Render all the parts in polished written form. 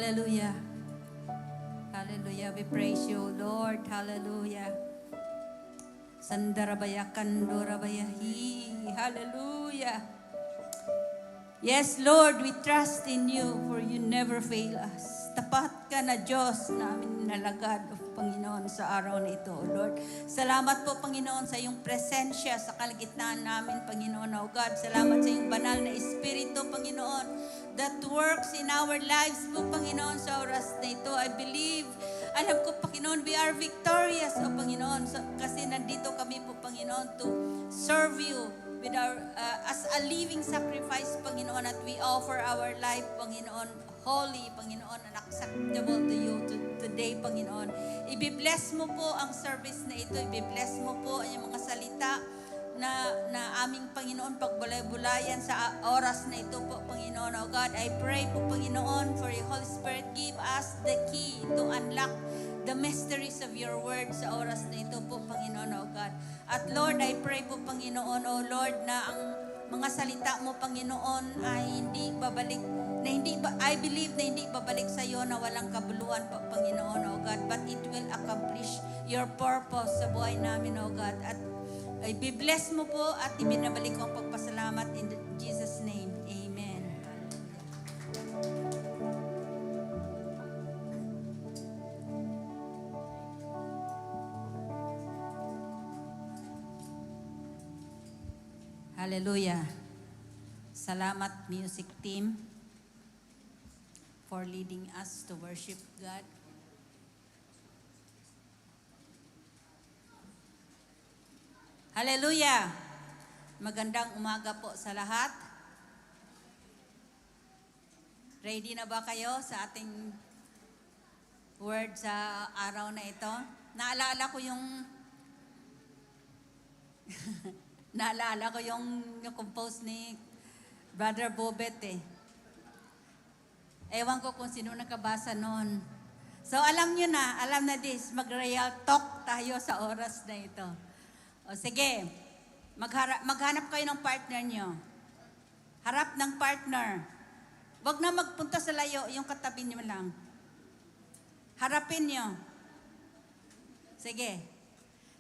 Hallelujah. Hallelujah. We praise you, Lord. Hallelujah. Sandarabaya kandorabayahi. Hallelujah. Yes, Lord, we trust in you for you never fail us. Tapat ka na Diyos namin nalagad, o Panginoon, sa araw na ito, O Lord. Salamat po, Panginoon, sa iyong presensya sa kalagitnaan namin, Panginoon, O God. Salamat sa iyong banal na Espiritu, Panginoon, that works in our lives po, Panginoon, sa oras na ito. I believe, alam ko, Panginoon, we are victorious, O Panginoon, kasi nandito kami po, Panginoon, to serve you with our, as a living sacrifice, Panginoon, at we offer our life, Panginoon, holy, Panginoon, and acceptable to you today, Panginoon. I-bless mo po ang service na ito. I-bless mo po ang mga salita na aming, Panginoon, pagbulay-bulayan sa oras na ito po, Panginoon. Oh God, I pray po, Panginoon, for your Holy Spirit, give us the key to unlock the mysteries of your word sa oras na ito po, Panginoon, oh God. At Lord, I pray po, Panginoon, oh Lord, na ang mga salita mo, Panginoon, ay hindi babalik, I believe na hindi babalik sa iyo na walang kabuluhan po, Panginoon, oh God, but it will accomplish your purpose sa buhay namin, oh God. At ay be-bless mo po at ibinabalik ko ang pagpasalamat in Jesus' name. Amen. Hallelujah. Salamat music team for leading us to worship God. Hallelujah. Magandang umaga po sa lahat. Ready na ba kayo sa ating word sa araw na ito? Naalala ko yung compose ni Brother Bobet eh. Ewan ko kung sino nakabasa noon. So alam na this, mag-real talk tayo sa oras na ito. O sige, maghanap kayo ng partner nyo. Harap ng partner. Huwag na magpunta sa layo, yung katabi nyo lang. Harapin nyo. Sige.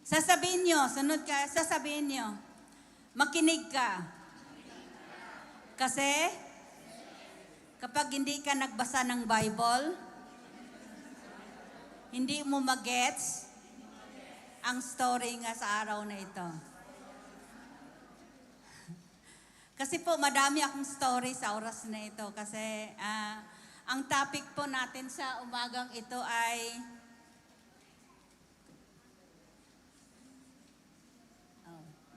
Sasabihin nyo, sunod ka, sasabihin nyo. Makinig ka. Kasi, kapag hindi ka nagbasa ng Bible, hindi mo magets ang story nga sa araw na ito. Kasi po, madami akong story sa oras na ito. Kasi, ang topic po natin sa umagang ito ay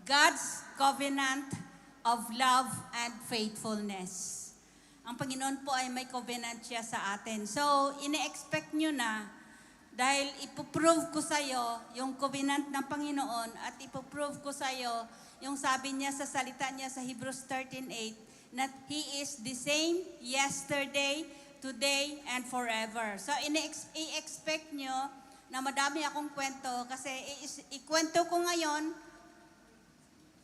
God's covenant of love and faithfulness. Ang Panginoon po ay may covenant siya sa atin. So, ine-expect nyo na dahil ipoprove ko sa iyo yung covenant ng Panginoon at ipoprove ko sa iyo yung sabi niya sa salita niya sa Hebrews 13:8 that He is the same yesterday, today, and forever. So, i-expect nyo na madami akong kwento kasi ikwento ko ngayon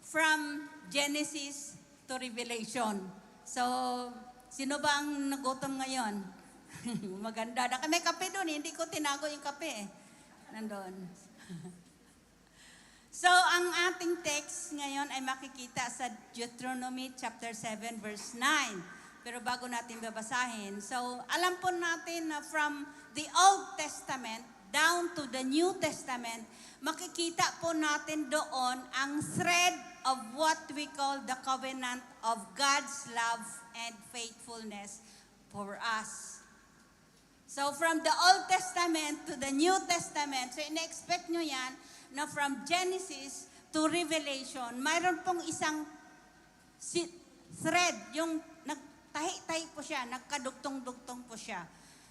from Genesis to Revelation. So, sino ba ang nagutom ngayon? Maganda. May kape doon. Hindi ko tinago yung kape eh. Nandun. So, ang ating text ngayon ay makikita sa Deuteronomy chapter 7 verse 9. Pero bago natin babasahin, so alam po natin na from the Old Testament down to the New Testament, makikita po natin doon ang thread of what we call the covenant of God's love and faithfulness for us. So from the Old Testament to the New Testament, so ina-expect nyo yan na from Genesis to Revelation, mayroon pong isang thread, yung nagtahi-tahi po siya, nagkadugtong-dugtong po siya.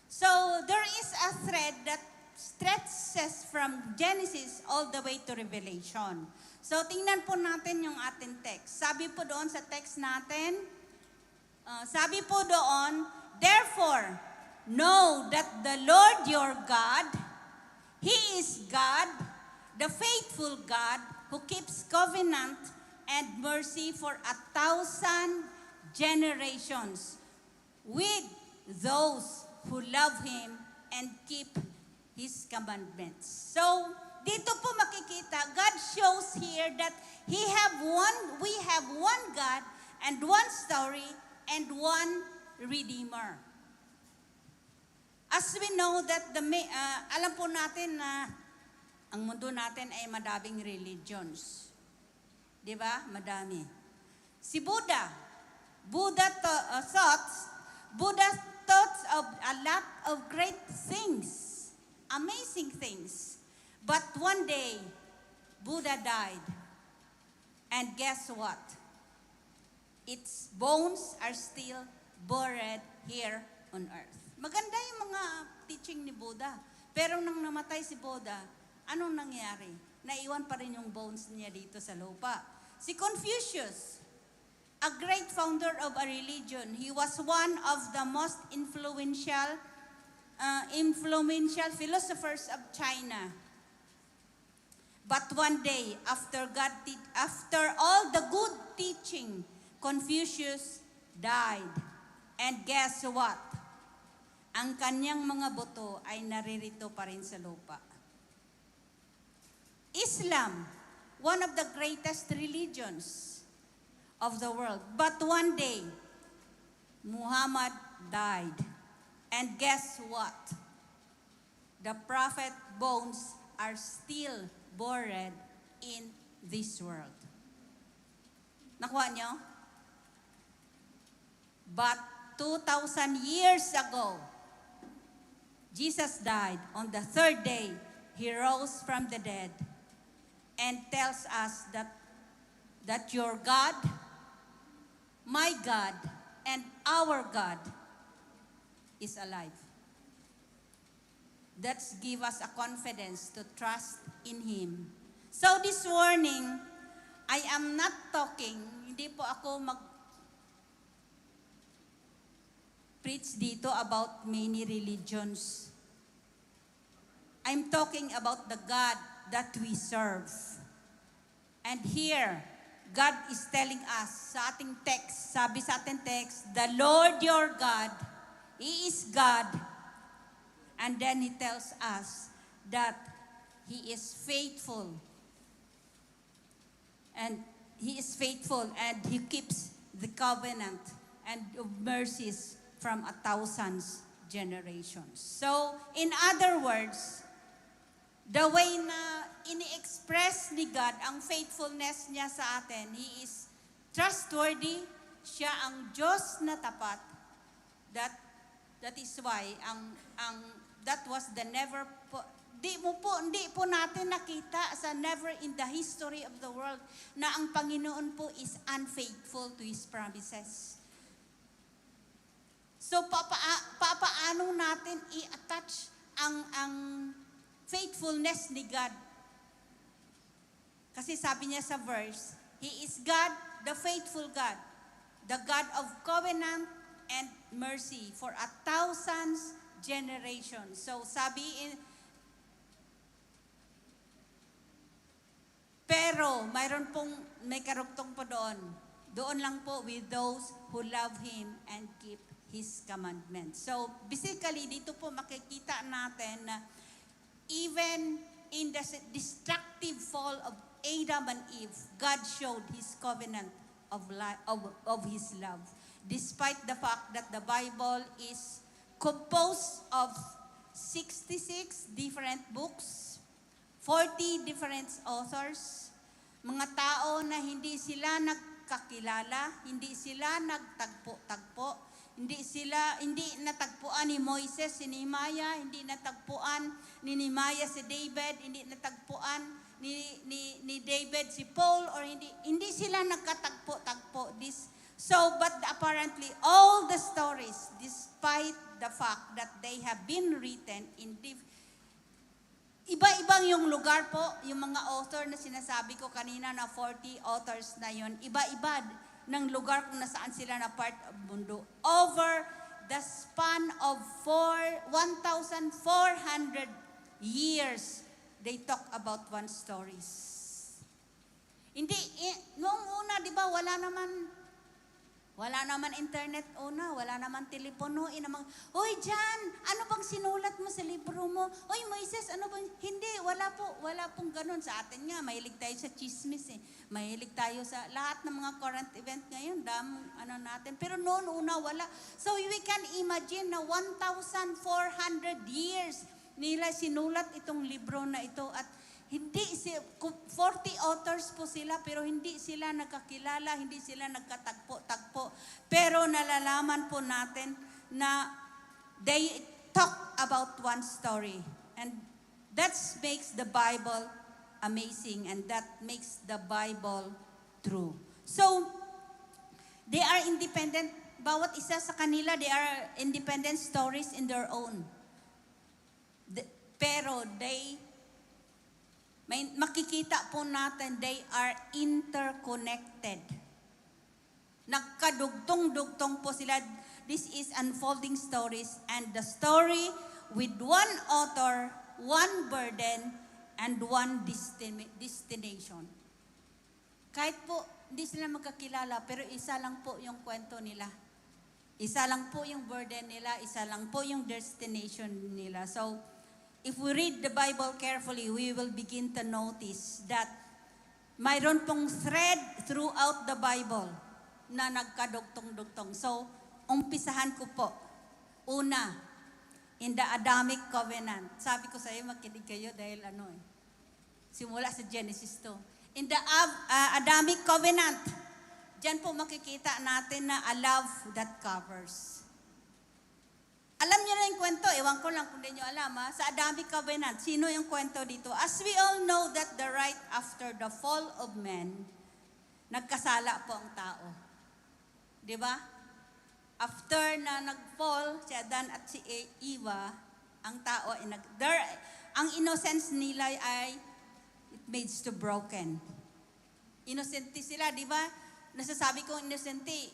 So there is a thread that stretches from Genesis all the way to Revelation. So tingnan po natin yung ating text. Sabi po doon sa text natin, sabi po doon, therefore, know that the Lord your God, He is God, the faithful God, who keeps covenant and mercy for 1,000 generations with those who love Him and keep His commandments. So, dito po makikita, God shows here that we have one God and one story and one Redeemer. As we know that alam po natin na ang mundo natin ay madaming religions. Di ba? Madami. Si Buddha thought of a lot of great things, amazing things. But one day, Buddha died. And guess what? Its bones are still buried here on earth. Maganda yung mga teaching ni Buddha. Pero nang namatay si Buddha, anong nangyari? Naiwan pa rin yung bones niya dito sa lupa. Si Confucius, a great founder of a religion, he was one of the most influential philosophers of China. But one day, after all the good teaching, Confucius died. And guess what? Ang kanyang mga buto ay naririto pa rin sa lupa. Islam, one of the greatest religions of the world. But one day, Muhammad died. And guess what? The prophet bones are still buried in this world. Nakuha niyo? But 2,000 years ago, Jesus died. On the third day, He rose from the dead and tells us that your God, my God, and our God is alive. That's give us a confidence to trust in Him. So this morning, I am not talking, hindi po ako preach dito about many religions. I'm talking about the God that we serve. And here, God is telling us sa ating text, sabi sa ating text, the Lord your God, He is God. And then He tells us that He is faithful. And He is faithful and He keeps the covenant and of mercies from 1,000 generations. So, in other words, the way na ini-express ni God ang faithfulness niya sa atin, He is trustworthy, siya ang Diyos na tapat. That is why that was the never hindi po natin nakita sa never in the history of the world na ang Panginoon po is unfaithful to His promises. So, papaano natin i-attach ang faithfulness ni God? Kasi sabi niya sa verse, He is God, the faithful God, the God of covenant and mercy for 1,000 generations. So, pero may karugtong po doon. Doon lang po with those who love Him and keep His commandments. So, basically, dito po makikita natin na even in the destructive fall of Adam and Eve, God showed His covenant of His love. Despite the fact that the Bible is composed of 66 different books, 40 different authors, mga tao na hindi sila nagkakilala, hindi sila nagtagpo-tagpo, hindi natagpuan ni Moises si Nehemiah, hindi natagpuan ni Nehemiah si David, hindi natagpuan ni David si Paul, or hindi sila nagkatagpo-tagpo. But apparently all the stories, despite the fact that they have been written in iba-ibang yung lugar po, yung mga author na sinasabi ko kanina na 40 authors na yun, iba-iba ng lugar kung nasaan sila na part of mundo. Over the span of 1,400 years, they talk about one stories. Hindi, noong una, di ba, wala naman Wala naman internet una, wala naman telepono, inamang, Hoy, Jan, ano bang sinulat mo sa libro mo? Hoy, Moises, ano bang, hindi, wala pong ganun sa atin nga. Mahilig tayo sa chismis eh. Mahilig tayo sa lahat ng mga current event ngayon, natin. Pero noon una, wala. So we can imagine na 1,400 years nila sinulat itong libro na ito at hindi 40 authors po sila pero hindi sila nagkakilala, hindi sila nagkatagpo-tagpo. Pero nalalaman po natin na they talk about one story. And that makes the Bible amazing and that makes the Bible true. So, they are independent. Bawat isa sa kanila, they are independent stories in their own. Pero makikita po natin, they are interconnected. Nagkadugtong-dugtong po sila. This is unfolding stories and the story with one author, one burden, and one destination. Kahit po hindi sila magkakilala, pero isa lang po yung kwento nila. Isa lang po yung burden nila, isa lang po yung destination nila. So, if we read the Bible carefully, we will begin to notice that mayroon pong thread throughout the Bible na nagkadugtong-dugtong. So, umpisahan ko po. Una, in the Adamic Covenant. Sabi ko sa iyo, makinig kayo dahil simula sa Genesis 2. In the Adamic Covenant, diyan po makikita natin na a love that covers. Alam niyo na yung kwento, ewan ko lang kung di niyo alam sa Adamic Covenant, sino yung kwento dito? As we all know that the right after the fall of man, nagkasala po ang tao. Di ba? After na nag-fall si Adan at si Eva, ang tao, ang innocence nila ay, it made to broken. Innocente sila, di ba? Nasasabi ko innocente,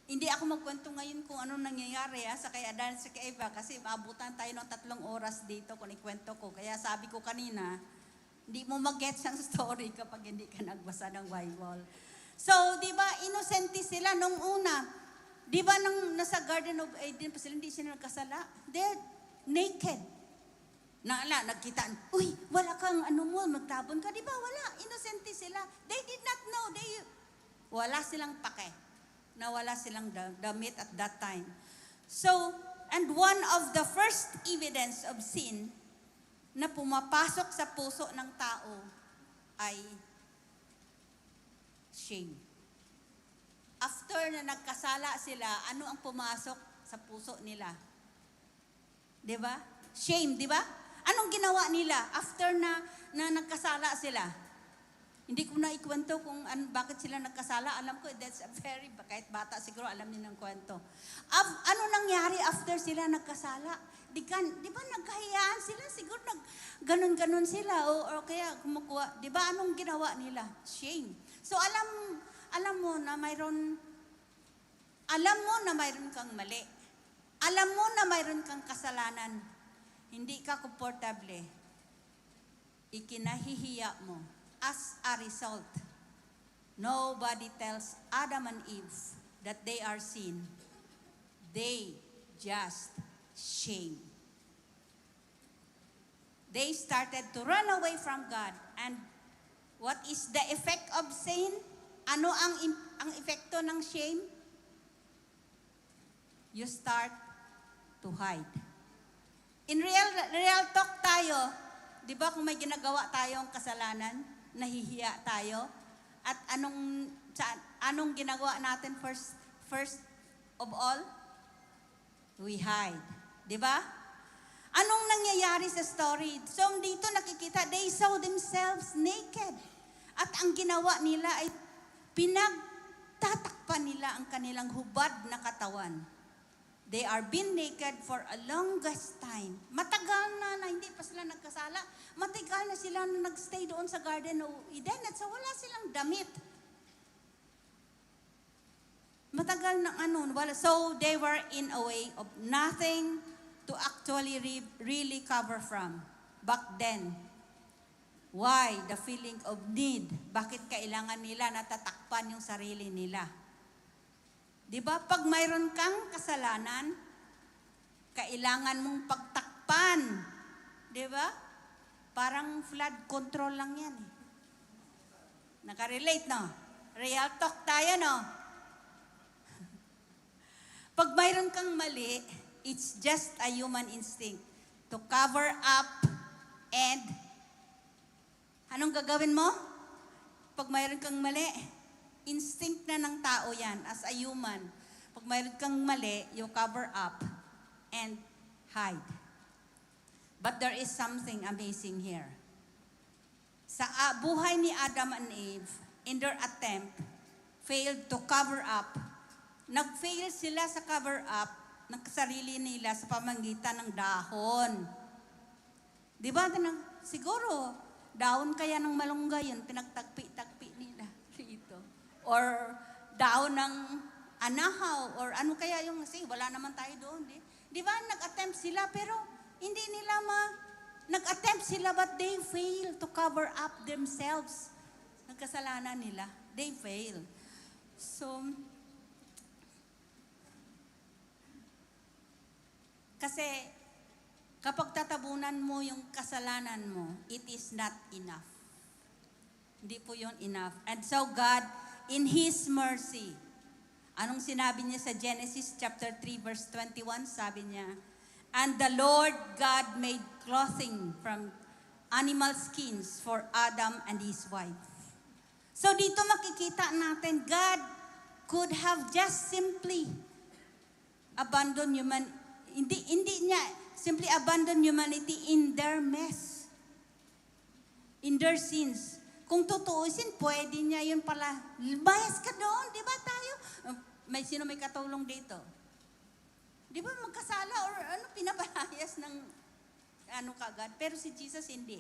hindi ako magkwento ngayon kung ano nangyayari sa kay Adan at sa kay Eva kasi maabutan tayo ng 3 oras dito kung ikwento ko. Kaya sabi ko kanina, hindi mo mag-gets ang story kapag hindi ka nagbasa ng Bible. So, di ba, innocente sila nung una. Di ba, nung nasa Garden of Eden pa sila, hindi sila nagkasala. They're naked. Nagkitaan, uy, wala kang magtabon ka. Di ba, wala. Innocente sila. They did not know. Wala silang pake. Na wala silang damit at that time. So, and one of the first evidence of sin na pumapasok sa puso ng tao ay shame. After na nagkasala sila, ano ang pumasok sa puso nila? Diba? Shame, diba? Anong ginawa nila after na nagkasala sila? Hindi ko na ikwento kung bakit sila nagkasala. Alam ko, that's a very, kahit bata siguro alam niyo ng kwento. Ano nangyari after sila nagkasala? Di ba nagkahiyaan sila? Siguro ganon-ganon sila. O kaya kumukuha. Di ba anong ginawa nila? Shame. So alam mo na mayroon kang mali. Alam mo na mayroon kang kasalanan. Hindi ka komportable. Ikinahihiya mo. As a result, nobody tells Adam and Eve that they are sin. They just shame. They started to run away from God. And what is the effect of sin? Ano ang epekto ng shame? You start to hide. In real talk tayo, di ba kung may ginagawa tayong kasalanan, nahihiya tayo. At anong ginagawa natin first of all? We hide. Di ba? Anong nangyayari sa story? So dito nakikita, they saw themselves naked. At ang ginawa nila ay pinagtatakpan nila ang kanilang hubad na katawan. They are been naked for a longest time. Matagal na hindi pa sila nagkasala. Matagal na sila na nagstay doon sa Garden of Eden at so wala silang damit. Matagal na So they were in a way of nothing to actually really cover from. Back then, why? The feeling of need. Bakit kailangan nila natatakpan yung sarili nila? Di ba? Pag mayroon kang kasalanan, kailangan mong pagtakpan. Di ba? Parang flood control lang yan eh. Nakarelate, no? Real talk tayo, no? Pag mayroon kang mali, it's just a human instinct to cover up and anong gagawin mo? Pag mayroon kang mali, instinct na ng tao yan as a human. Pag mayroon kang mali, you cover up and hide. But there is something amazing here. Sa buhay ni Adam and Eve, in their attempt, failed to cover up. Nag-fail sila sa cover up ng sarili nila sa pamamagitan ng dahon. Di ba? Siguro, dahon kaya ng malunggay yun, pinagtagpi-tagpi nila dito. Or dahon ng anahaw, or ano kaya yung, kasi wala naman tayo doon. Di ba? Nag-attempt sila, pero hindi nila nag-attempt sila, but they fail to cover up themselves. Nagkasalanan nila. They fail. So, kasi, kapag tatabunan mo yung kasalanan mo, it is not enough. Hindi po yun enough. And so God, in His mercy, anong sinabi niya sa Genesis chapter 3 verse 21? Sabi niya, and the Lord God made clothing from animal skins for Adam and his wife. So dito makikita natin, God could have just simply abandoned hindi niya simply abandon humanity in their mess, in their sins. Kung tutuusin, pwede niya yun pala. Bias ka doon, di ba tayo? Sino may katulong dito? Di ba magkasala or pinapalayas ng kagad? Pero si Jesus hindi.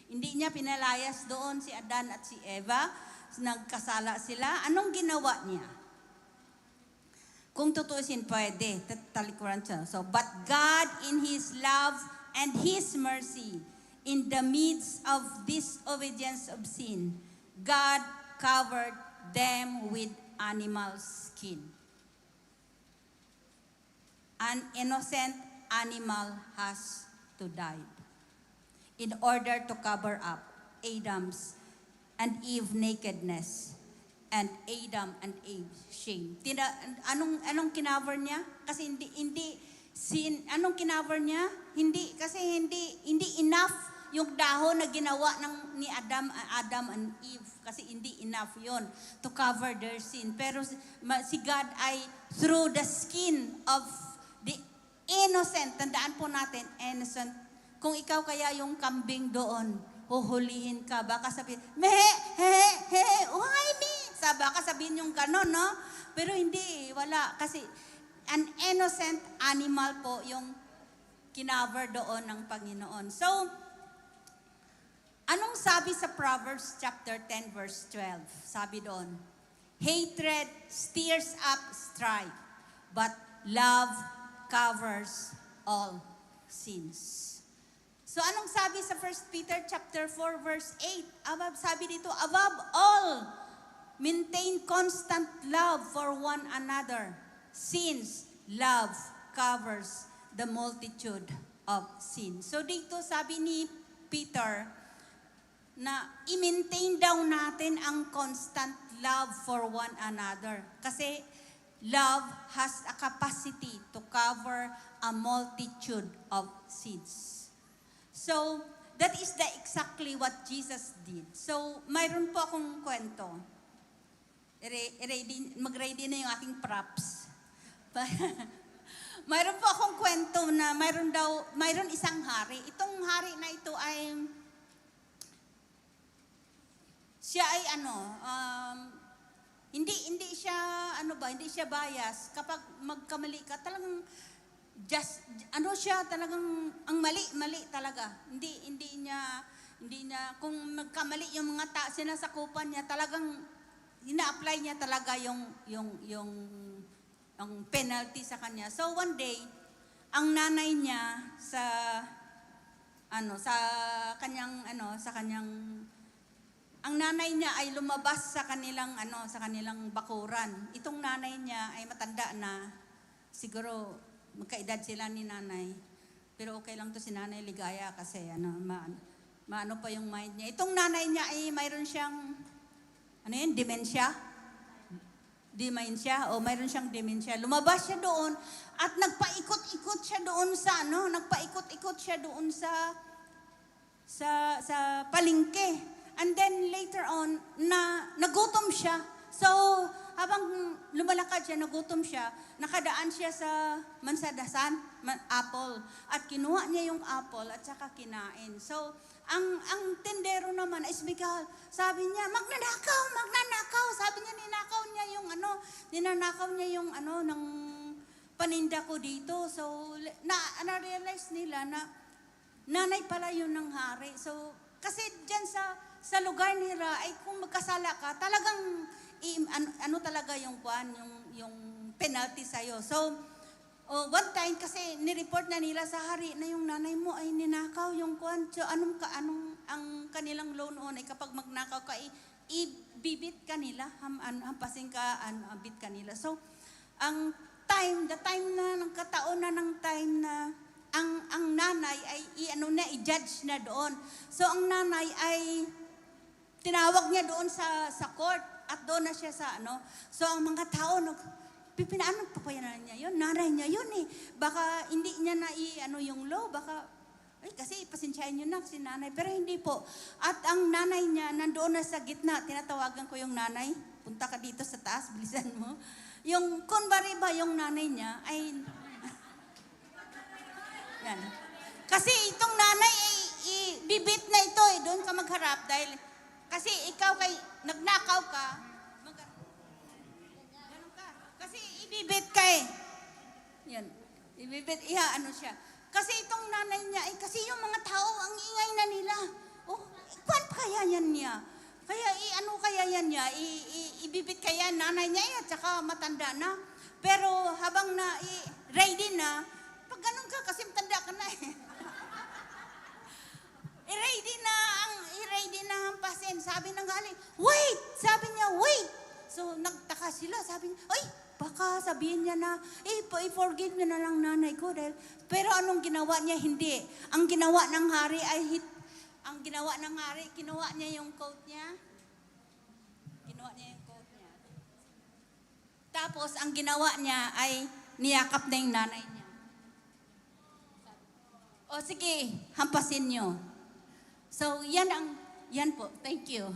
Hindi niya pinalayas doon si Adan at si Eva. Nagkasala sila. Anong ginawa niya? Kung tutuusin, pwede. Talikuran siya. So, but God in His love and His mercy, in the midst of disobedience of sin, God covered them with animal skin. An innocent animal has to die in order to cover up Adam's and Eve's nakedness and Adam and Eve's shame. Anong kinover niya? Kasi anong kinover niya? Hindi enough yung dahon na ginawa ni Adam and Eve. Kasi hindi enough yon to cover their sin. Pero si God ay through the skin of the innocent. Tandaan po natin, innocent. Kung ikaw kaya yung kambing doon, huhulihin ka, baka sabihin, why me? Baka sabihin yung gano'n, no? Pero hindi, wala. Kasi an innocent animal po yung kinover doon ng Panginoon. So, anong sabi sa Proverbs chapter 10 verse 12? Sabi doon, hatred stirs up strife, but love covers all sins. So, anong sabi sa 1 Peter chapter 4 verse 8? Sabi dito, above all, maintain constant love for one another, since love covers the multitude of sins. So dito sabi ni Peter na i-maintain daw natin ang constant love for one another. Kasi love has a capacity to cover a multitude of sins. So that is exactly what Jesus did. So mayroon po akong kwento. Mag-ready na yung aking props. Mayroon po akong kwento na mayroon isang hari. Itong hari na ito ay, siya ay hindi siya bias. Kapag magkamali ka, talagang talagang ang mali talaga. Hindi niya, kung magkamali yung mga sinasakupan niya, talagang ina-apply niya talaga yung penalty sa kanya. So one day, ang nanay niya sa kanyang ang nanay niya ay lumabas sa kanilang bakuran. Itong nanay niya ay matanda na. Siguro magkaedad sila ni nanay. Pero okay lang to si nanay ligaya kasi maano pa yung mind niya. Itong nanay niya ay mayroon siyang dementia. Mayroon siyang dementia. Lumabas siya doon at nagpaikot-ikot siya doon sa palengke. And then later on, nagutom siya. So, habang lumalakad siya, nagutom siya, nakadaan siya sa mansadasan, apple. At kinuha niya yung apple at saka kinain. So, ang tendero naman is bigal. Sabi niya, magnanakaw. Sabi niya, ninanakaw niya yung ng paninda ko dito. So, na-realize nila na nanay pala yun ng hari. So, kasi dyan sa lugar nila ay kung magkasala ka, talagang talaga yung penalty sa'yo. So, one time kasi nireport na nila sa hari na yung nanay mo ay ninakaw yung kwan. So, ang kanilang law noon ay kapag magnakaw ka, ibibit ka nila, hampasin ka, bit ka nila. So, the time na, nagkataon na ng time na ang nanay ay i-judge na doon. So ang nanay ay tinawag niya doon sa court at doon na siya sa So ang mga tao pipinaanan pa yan niya yun, nanay niya yun eh. Baka hindi niya na yung law, baka kasi pasensyahin niyo na si nanay, pero hindi po. At ang nanay niya nandoon na sa gitna, tinatawagan ko yung nanay, punta ka dito sa taas, bilisan mo. Yung kunwari ba yung nanay niya ay yan. Kasi itong nanay ay bibit na ito doon ka magharap dahil kasi ikaw nagnakaw ka, ganun ka. Kasi ibibit ka Yan. Ibibit, siya. Kasi itong nanay niya kasi yung mga tao ang ingay na nila. Kwan kaya yan niya? Kaya kaya yan niya? Ibibit kaya nanay niya at saka matanda na. Pero habang ready na, pag ganun ka, kasi matanda ka na i-ready na hampasin. Sabi ng galing, wait! Sabi niya, wait! So, nagtaka sila. Sabi niya, baka sabihin niya na, i-forgive niya na lang nanay ko. Pero anong ginawa niya? Hindi. Ang ginawa ng hari kinuha niya yung coat niya. Tapos, ang ginawa niya ay niyakap na yung nanay niya. Sige, hampasin nyo. So, yan po. Thank you.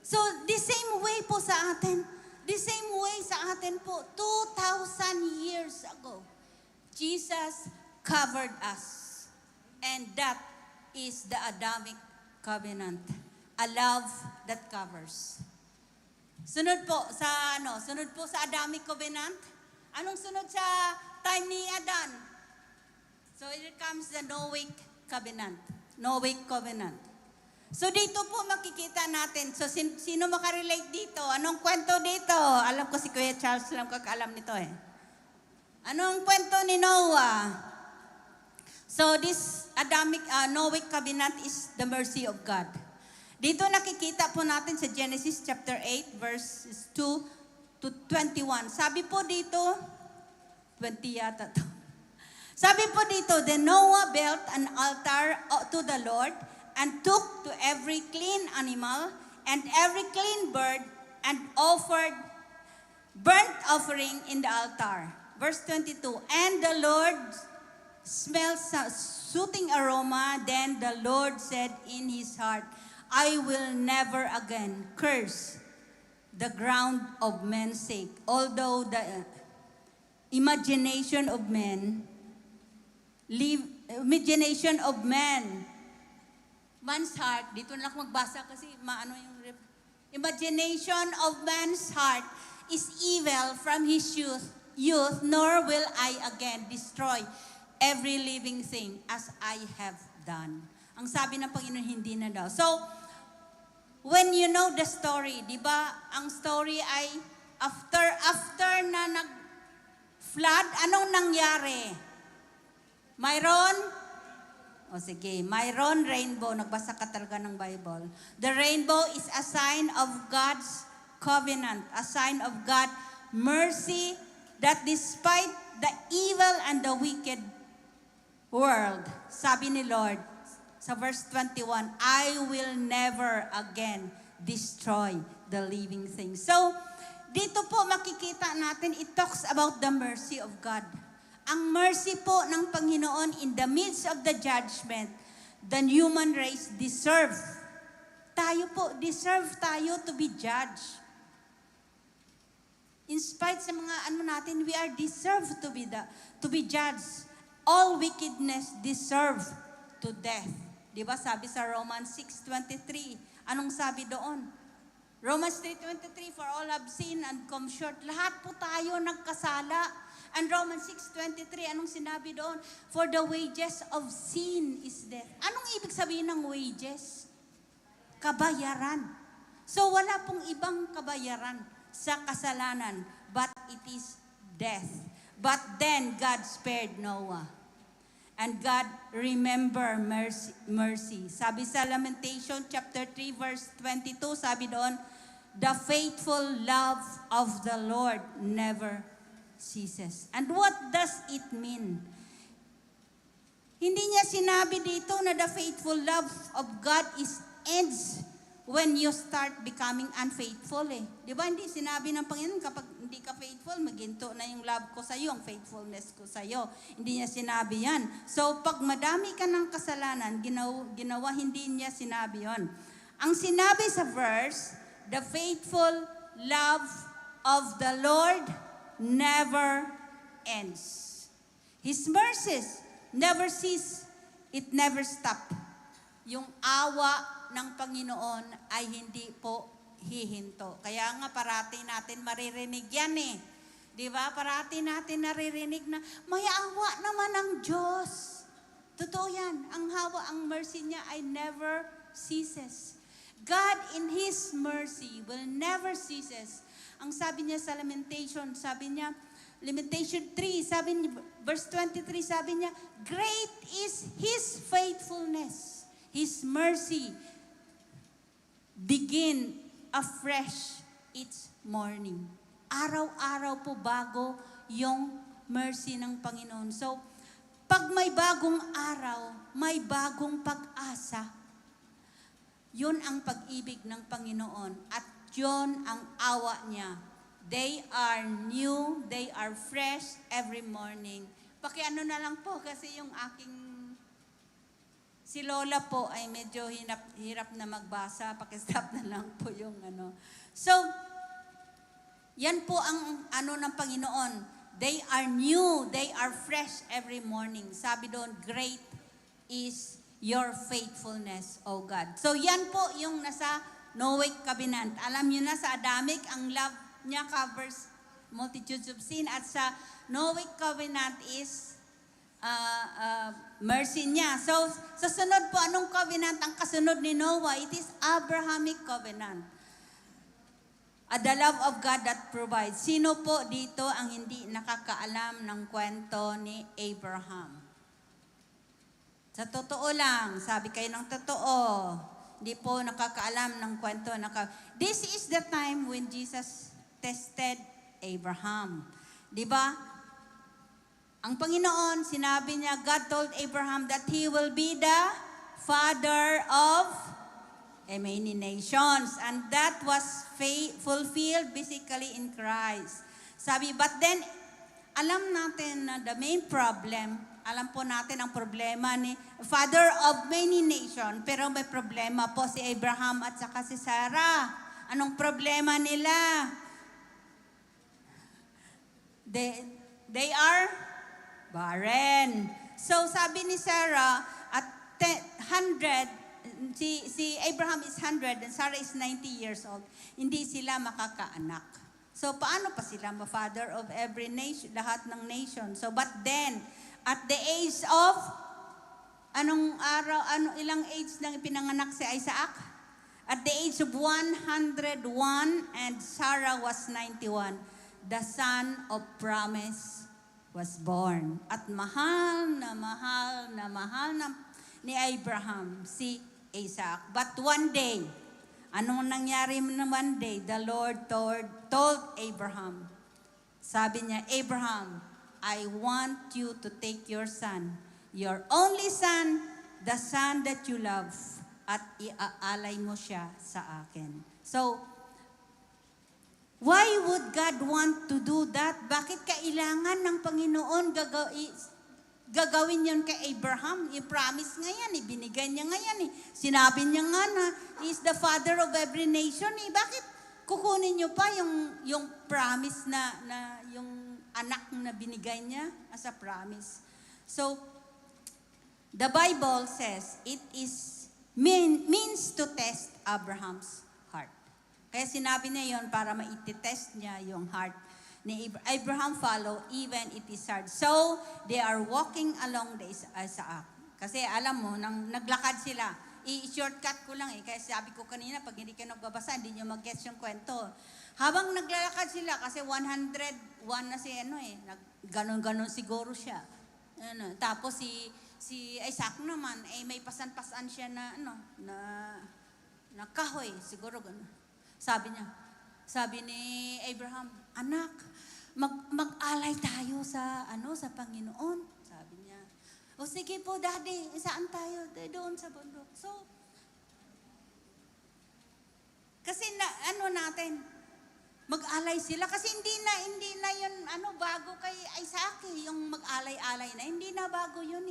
So, the same way po sa atin. The same way sa atin po, 2,000 years ago, Jesus covered us. And that is the Adamic covenant. A love that covers. Sunod po sa Adamic covenant. Anong sunod sa time ni Adan? So here comes the Noahic covenant. Noahic covenant. So dito po makikita natin. So sino makarelate dito? Anong kwento dito? Alam ko si Kuya Charles lang kakaalam nito Anong kwento ni Noah? So this Adamic Noahic covenant is the mercy of God. Dito nakikita po natin sa Genesis chapter 8 verses 2 to 21. Sabi po dito, 20 yata to. Sabi po dito, then Noah built an altar to the Lord and took to every clean animal and every clean bird and offered burnt offering in the altar. Verse 22, and the Lord smelled soothing aroma. Then the Lord said in his heart, I will never again curse the ground of men's sake, although the imagination of man's heart, dito na ako magbasa kasi imagination of man's heart is evil from his youth, nor will I again destroy every living thing as I have done. Ang sabi ng Panginoon, hindi na daw. So, when you know the story, di ba, ang story ay after na nag-flood, anong nangyari? Mayroon O sige, mayroon rainbow. Nagbasa ka talaga ng Bible. The rainbow is a sign of God's covenant, a sign of God's mercy that despite the evil and the wicked world, sabi ni Lord sa verse 21, I will never again destroy the living things. So, dito po makikita natin, it talks about the mercy of God. Ang mercy po ng Panginoon in the midst of the judgment, the human race deserve. Tayo po, deserve tayo to be judged. In spite sa mga natin, we are deserved to be judged. All wickedness deserve to death. Di ba sabi sa Romans 6:23, anong sabi doon? Romans 3:23, for all have sinned and come short. Lahat po tayo nagkasala. And Romans 6:23, anong sinabi doon? For the wages of sin is death. Anong ibig sabihin ng wages? Kabayaran. So wala pong ibang kabayaran sa kasalanan, but it is death. But then God spared Noah. And God remember mercy. Sabi sa Lamentation chapter 3 verse 22, sabi doon, the faithful love of the Lord never ceases. And what does it mean? Hindi niya sinabi dito na the faithful love of God ends when you start becoming unfaithful eh. Di ba hindi sinabi ng Panginoon kapag hindi ka faithful, maginto na yung love ko sa iyo, ang faithfulness ko sa iyo. Hindi niya sinabi yan. So pag madami ka ng kasalanan, ginawa hindi niya sinabi yon. Ang sinabi sa verse, the faithful love of the Lord never ends. His mercies never cease. It never stop. Yung awa ng Panginoon ay hindi po hihinto. Kaya nga parati natin maririnig yan eh. Di ba? Parati natin naririnig na may awa naman ang Diyos. Totoo yan. Ang hawa, ang mercy niya ay never ceases. God in His mercy will never ceases. Ang sabi niya sa Lamentation, Lamentation 3, verse 23, sabi niya, great is His faithfulness. His mercy begin afresh each morning. Araw-araw po bago yung mercy ng Panginoon. So, pag may bagong araw, may bagong pag-asa. Yun ang pag-ibig ng Panginoon at yun ang awa niya. They are new, they are fresh every morning. Pakiano na lang po kasi yung si Lola po ay medyo hirap na magbasa. Pakistop na lang po yung So, yan po ang ng Panginoon. They are new, they are fresh every morning. Sabi doon, great is your faithfulness, O God. So, yan po yung nasa Noahic covenant. Alam niyo na sa Adamic, ang love niya covers multitudes of sin. At sa Noahic covenant is mercy niya. So, sa sunod po, anong covenant ang kasunod ni Noah? It is Abrahamic covenant. The love of God that provides. Sino po dito ang hindi nakakaalam ng kwento ni Abraham? Sa totoo lang, sabi kayo ng totoo, hindi po nakakaalam ng kwento. This is the time when Jesus tested Abraham. Di ba? Ang Panginoon, sinabi niya, God told Abraham that He will be the father of many nations. And that was fulfilled basically in Christ. Sabi, but then, alam natin na the main problem, alam po natin ang problema ni Father of many nations, pero may problema po si Abraham at saka si Sarah. Anong problema nila? They are barren. So sabi ni Sarah, at 100, si Abraham is 100 and Sarah is 90 years old, hindi sila makakaanak. So paano pa sila ma-father of every nation, lahat ng nation? So but then, at the age of, ilang age nang ipinanganak si Isaac? At the age of 101 and Sarah was 91, the son of promise was born. At mahal na ni Abraham, si Isaac. But one day, anong nangyari na one day? The Lord told Abraham, sabi niya, Abraham, I want you to take your son, your only son, the son that you love, at iaalay mo siya sa akin. So, why would God want to do that? Bakit kailangan ng Panginoon gagawin yun kay Abraham? I-promise nga yan, ibinigay niya nga yan. Sinabi niya nga na, he is the father of every nation. Bakit kukunin niyo pa yung promise na yung anak na binigay niya as a promise? So, the Bible says it is means to test Abraham's heart. Kaya sinabi niya yon para maititest niya yung heart ni Abraham. Follow even it is hard. So, they are walking along the Isaac. Kasi alam mo, nang naglakad sila, i-shortcut ko lang kaya sabi ko kanina, pag hindi kayo nagbabasa, hindi nyo mag-gets yung kwento. Habang naglalakad sila, kasi 101 na si ganon-ganon siguro siya. Tapos si Isaac naman, may pasan-pasan siya na kahoy, siguro gano'n. Sabi ni Abraham, anak, mag-alay tayo sa Panginoon. Sabi niya, o sige po, daddy, saan tayo? Doon sa bundok. So, kasi natin, mag-alay sila. Kasi hindi na yun, bago kay Isaac, yung mag-alay-alay na. Hindi na bago yun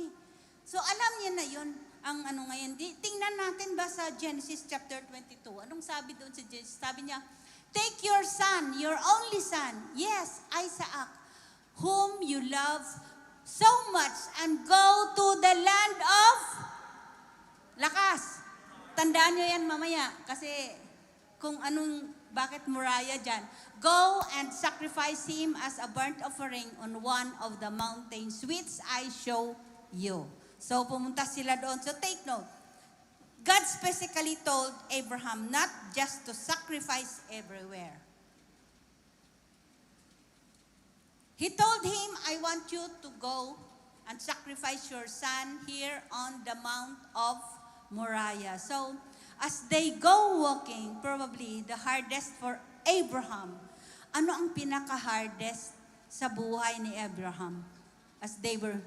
So, alam niya na yun, ang ngayon. Tingnan natin ba sa Genesis chapter 22? Anong sabi doon sa Genesis? Sabi niya, take your son, your only son, yes, Isaac, whom you love so much, and go to the land of lakas. Tandaan niyo yan mamaya, kasi kung bakit Moriah dyan. Go and sacrifice him as a burnt offering on one of the mountains which I show you. So, pumunta sila doon. So, take note. God specifically told Abraham not just to sacrifice everywhere. He told him, I want you to go and sacrifice your son here on the Mount of Moriah. So, as they go walking, probably the hardest for Abraham, ano ang pinaka-hardest sa buhay ni Abraham? As they were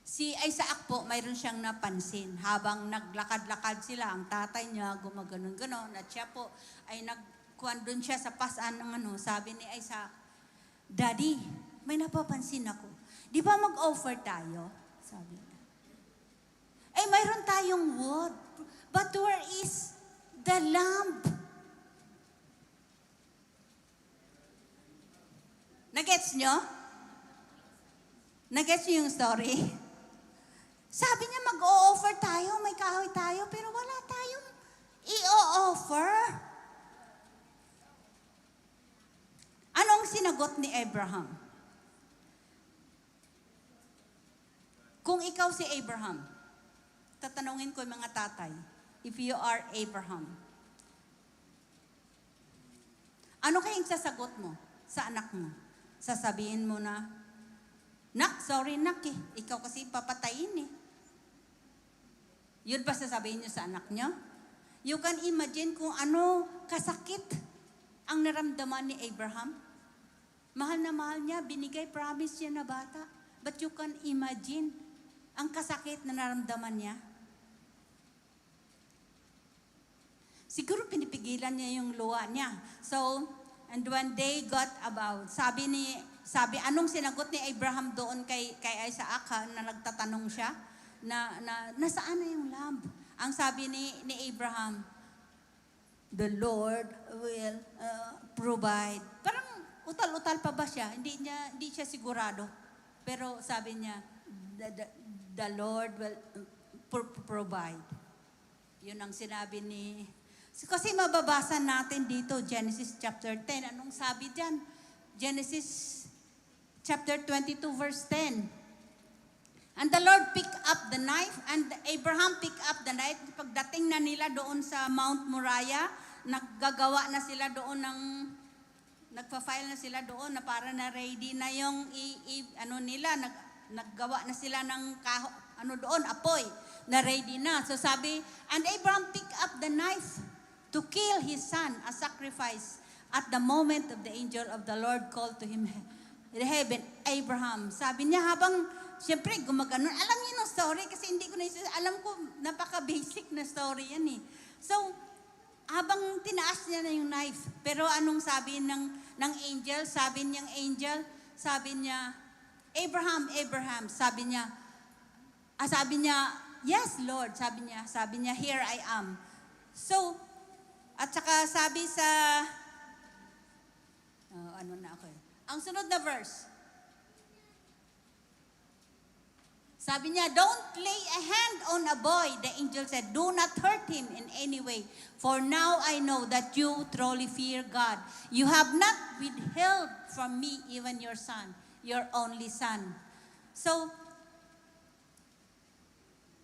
Si Isaac po, mayroon siyang napansin. Habang naglakad-lakad sila, ang tatay niya gumaganon-ganon, at siya po ay nagkuhan doon siya sa pasan ng sabi ni Isaac, Daddy, may napapansin ako. Di ba mag-offer tayo? Sabi niya. Mayroon tayong wood. But where is the lamb? Nagets nyo? Nagets nyo yung story? Sabi niya, mag-o-offer tayo, may kahoy tayo, pero wala tayong i-o-offer. Anong sinagot ni Abraham? Kung ikaw si Abraham, tatanungin ko yung mga tatay, if you are Abraham, ano kayang sasagot mo sa anak mo? Sasabihin mo na, Nak, sorry nak ikaw kasi papatayin Yun ba sasabihin niyo sa anak niyo? You can imagine kung ano kasakit ang naramdaman ni Abraham. Mahal na mahal niya, binigay promise niya na bata. But you can imagine ang kasakit na naramdaman niya. Siguro pinipigilan niya yung luha niya. So, and when they got about, sabi, anong sinagot ni Abraham doon kay Isaac na nagtatanong siya? Nasaan na yung lamb? Ang sabi ni Abraham, the Lord will provide. Parang utal-utal pa ba siya? Hindi siya sigurado. Pero sabi niya, the Lord will provide. Yun ang sinabi ni... Kasi mababasa natin dito, Genesis chapter 10. Anong sabi dyan? Genesis chapter 22 verse 10. And the Lord picked up the knife, and Abraham picked up the knife. Pagdating na nila doon sa Mount Moriah, naggagawa na sila doon nagpa-file na sila doon na para na ready na yung naggawa na sila ng ano doon, apoy, na ready na. So sabi, and Abraham picked up the knife to kill his son, a sacrifice. At the moment of the angel of the Lord called to him in heaven, Abraham. Sabi niya habang, siyempre, gumaganon. Alam niyo yung story kasi hindi ko na, alam ko, napaka-basic na story yan eh. So, habang tinaas niya na yung knife, pero anong sabi ng angel? Sabi niya, Abraham, Abraham. Sabi niya, yes, Lord. Sabi niya, here I am. So, at saka sabi sa, ang sunod na verse. Sabi niya, don't lay a hand on a boy. The angel said, do not hurt him in any way. For now I know that you truly fear God. You have not withheld from me even your son, your only son. So,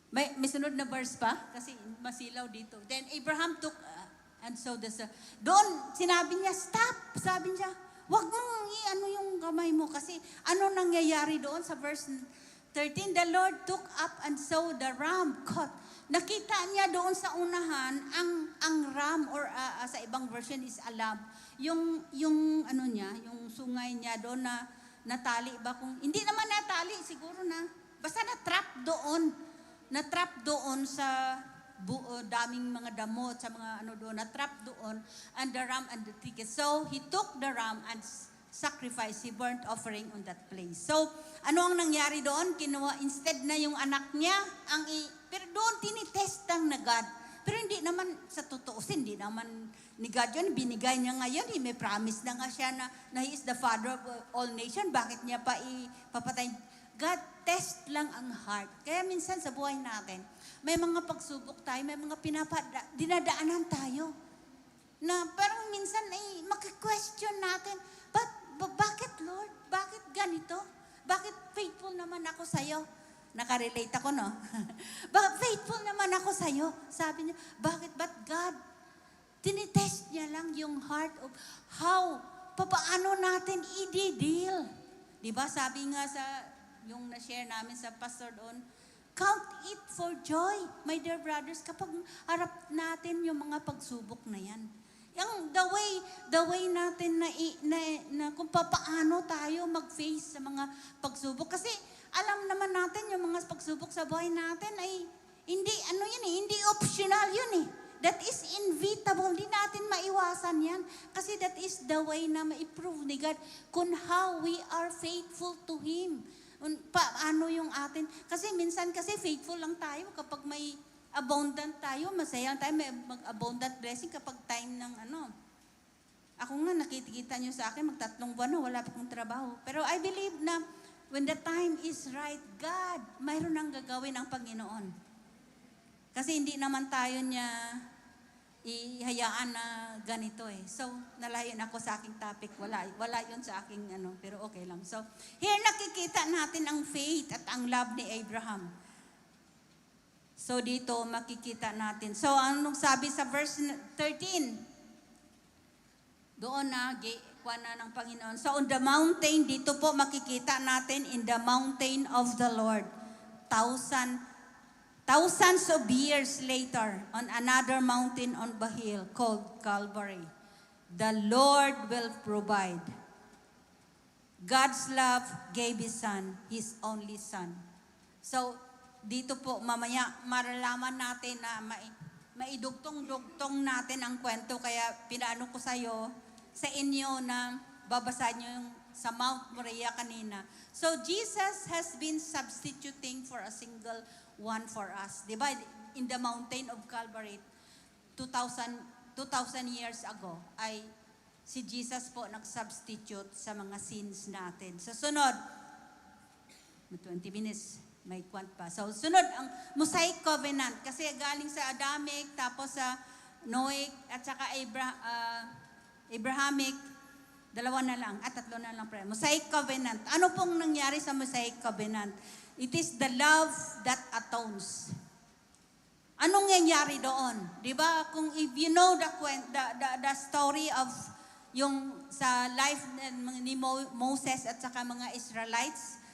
may sunod na verse pa? Kasi masilaw dito. Then Abraham took, and so doon, sinabi niya, stop. Sabi niya, wag mong i-ano yung kamay mo. Kasi ano nangyayari doon sa verse 13, the Lord took up and saw the ram caught. Nakita niya doon sa unahan, ang ram, or sa ibang version is a lamb. Yung yung sungay niya doon na natali ba kung, hindi naman natali, siguro na, basta na-trap doon sa daming mga damot, sa mga doon, na-trap doon, and the ram and the ticket. So, he took the ram and sacrificed, he burnt offering on that place. So, ano ang nangyari doon? Kinuha, instead na yung anak niya, pero doon tinitestang na God. Pero hindi naman, sa totoo, hindi naman ni God yun, binigay niya ngayon, may promise na nga siya na He is the Father of all nations. Bakit niya pa ipapatay? God, test lang ang heart. Kaya minsan sa buhay natin, may mga pagsubok tayo, may mga dinadaanan tayo. Na parang minsan ay maki-question natin, bakit Lord? Bakit ganito? Bakit faithful naman ako sa'yo? Nakarelate ako, no? Bakit faithful naman ako sa'yo? Sabi niya, ba't God? Tinitest niya lang yung heart of paano natin i-deal. Diba? Sabi nga yung na-share namin sa pastor doon, count it for joy, my dear brothers, kapag harap natin yung mga pagsubok na yan. Yung the way natin na kung paano tayo mag-face sa mga pagsubok. Kasi alam naman natin yung mga pagsubok sa buhay natin ay hindi optional yun eh. That is inevitable. Hindi natin maiwasan yan. Kasi that is the way na ma-prove ni God kung how we are faithful to Him. Paano yung atin. Kasi minsan faithful lang tayo kapag may abundant tayo, masaya tayo, may mag-abundant blessing kapag time ng Ako nga, nakikita nyo sa akin, mag-3 buwan na, wala pa akong trabaho. Pero I believe na when the time is right, God, mayroon nang gagawin ang Panginoon. Kasi hindi naman tayo niya ihayaan na ganito eh. So, nalayan ako sa aking topic. Wala yun sa aking pero okay lang. So, here nakikita natin ang faith at ang love ni Abraham. So, dito makikita natin. So, anong sabi sa verse 13? Doon kuha na ng Panginoon. So, on the mountain, dito po makikita natin in the mountain of the Lord. Thousands of years later, on another mountain on the hill called Calvary, the Lord will provide. God's love gave His Son, His only Son. So, dito po, mamaya, maralaman natin na maidugtong-dugtong natin ang kwento. Kaya, pinaano ko sa inyo na babasahin nyo yung sa Mount Moriah kanina. So, Jesus has been substituting for a single one for us. Diba? In the mountain of Calvary, 2,000 years ago, ay si Jesus po nag-substitute sa mga sins natin. Sa sunod, 20 minutes, may kwant pa. So, sunod, ang Mosaic Covenant. Kasi galing sa Adamic, tapos sa Noahic, at saka Abrahamic, 2 na lang, 3 na lang. Mosaic Covenant. Ano pong nangyari sa Mosaic Covenant? It is the love that atones. Anong nangyari doon? Diba? If you know the story of yung sa life ni Moses at saka mga Israelites,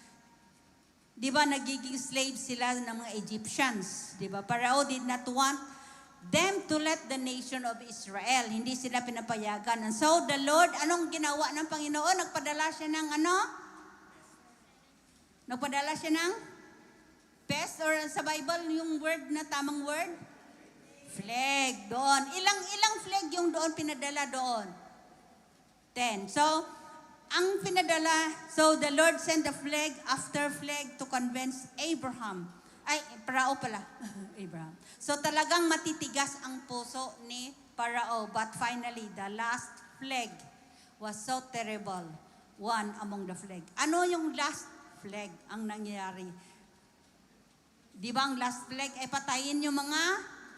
di ba, nagiging slaves sila ng mga Egyptians. Di ba? Pharaoh did not want them to let the nation of Israel. Hindi sila pinapayagan. And so the Lord, anong ginawa ng Panginoon? Nagpadala siya ng ano? Nagpadala siya ng pest, or sa Bible, yung word na tamang word? Plague doon. Ilang plague yung doon pinadala doon? 10. So, ang pinadala, so the Lord sent a plague after plague to convince Abraham. Ay, Parao pala. Abraham. So talagang matitigas ang puso ni Parao. But finally, the last plague was so terrible. One among the plague. Ano yung last plague ang nangyari? Di ba ang last plague ay patayin yung mga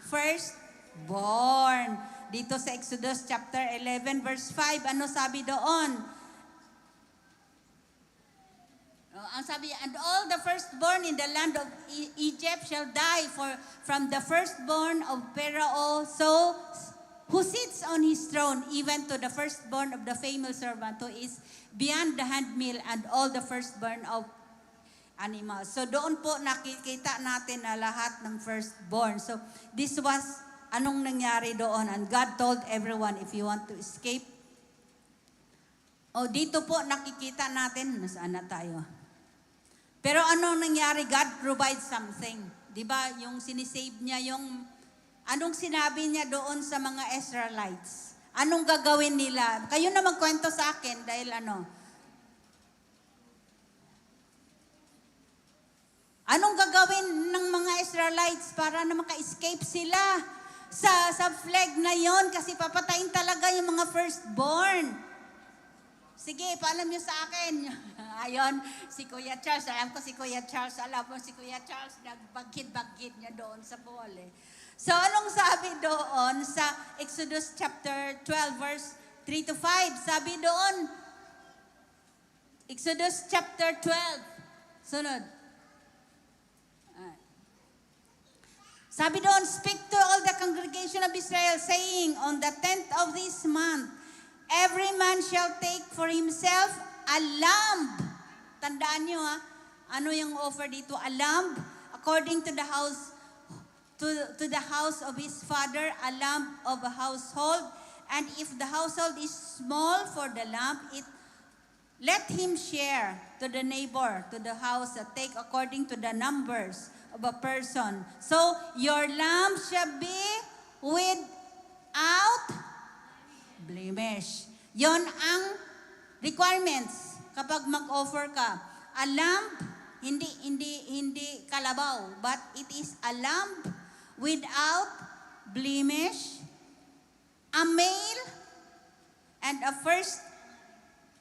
firstborn? Dito sa Exodus chapter 11 verse 5, ano sabi doon? Ang sabi, and all the firstborn in the land of Egypt shall die from the firstborn of Pharaoh, so who sits on his throne, even to the firstborn of the famous servant who is beyond the handmill, and all the firstborn of animals. So doon po nakikita natin na lahat ng firstborn. So this was anong nangyari doon, and God told everyone, if you want to escape. Dito po nakikita natin, nasaan na tayo? Pero anong nangyari? God provides something. Di ba? Yung sinisave niya, yung anong sinabi niya doon sa mga Israelites? Anong gagawin nila? Kayo na magkwento sa akin dahil ano? Anong gagawin ng mga Israelites para na maka-escape sila sa plague na yon? Kasi papatayin talaga yung mga firstborn. Sige, paalam niyo sa akin. Ayon, si Kuya Charles. Alam ko si Kuya Charles. Alam mo si Kuya Charles, nagbagkid-bagkid niya doon sa pool eh. So, anong sabi doon sa Exodus chapter 12 verse 3 to 5? Sabi doon, Exodus chapter 12. Sunod. Sabi doon, speak to all the congregation of Israel, saying, on the 10th of this month, every man shall take for himself a lamb. Tandaan nyo ano yung offer dito? A lamb, according to the house, to the house of his father, a lamb of a household. And if the household is small for the lamb, let him share to the neighbor, to the house, take according to the numbers of a person. So, your lamb shall be without blemish. Yon ang requirements kapag mag-offer ka. A lamb, hindi kalabaw, but it is a lamb without blemish, a male, and a first,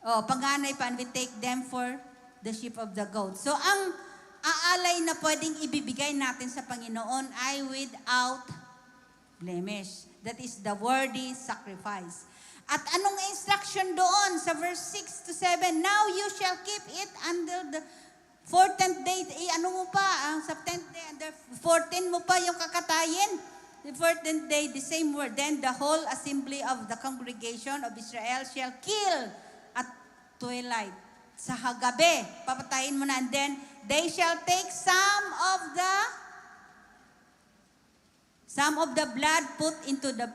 panganay pa, and we take them for the sheep of the goat. So, ang aalay na pwedeng ibibigay natin sa Panginoon ay without blemish. That is the worthy sacrifice. At anong instruction doon sa verse 6 to 7? Now you shall keep it until the 14th day. Ano mo pa? Sa 10th day, and the 14th mo pa yung kakatayin. The 14th day, the same word. Then the whole assembly of the congregation of Israel shall kill at twilight. Sa hagabi, papatayin mo na. And then they shall take some of the blood, put into the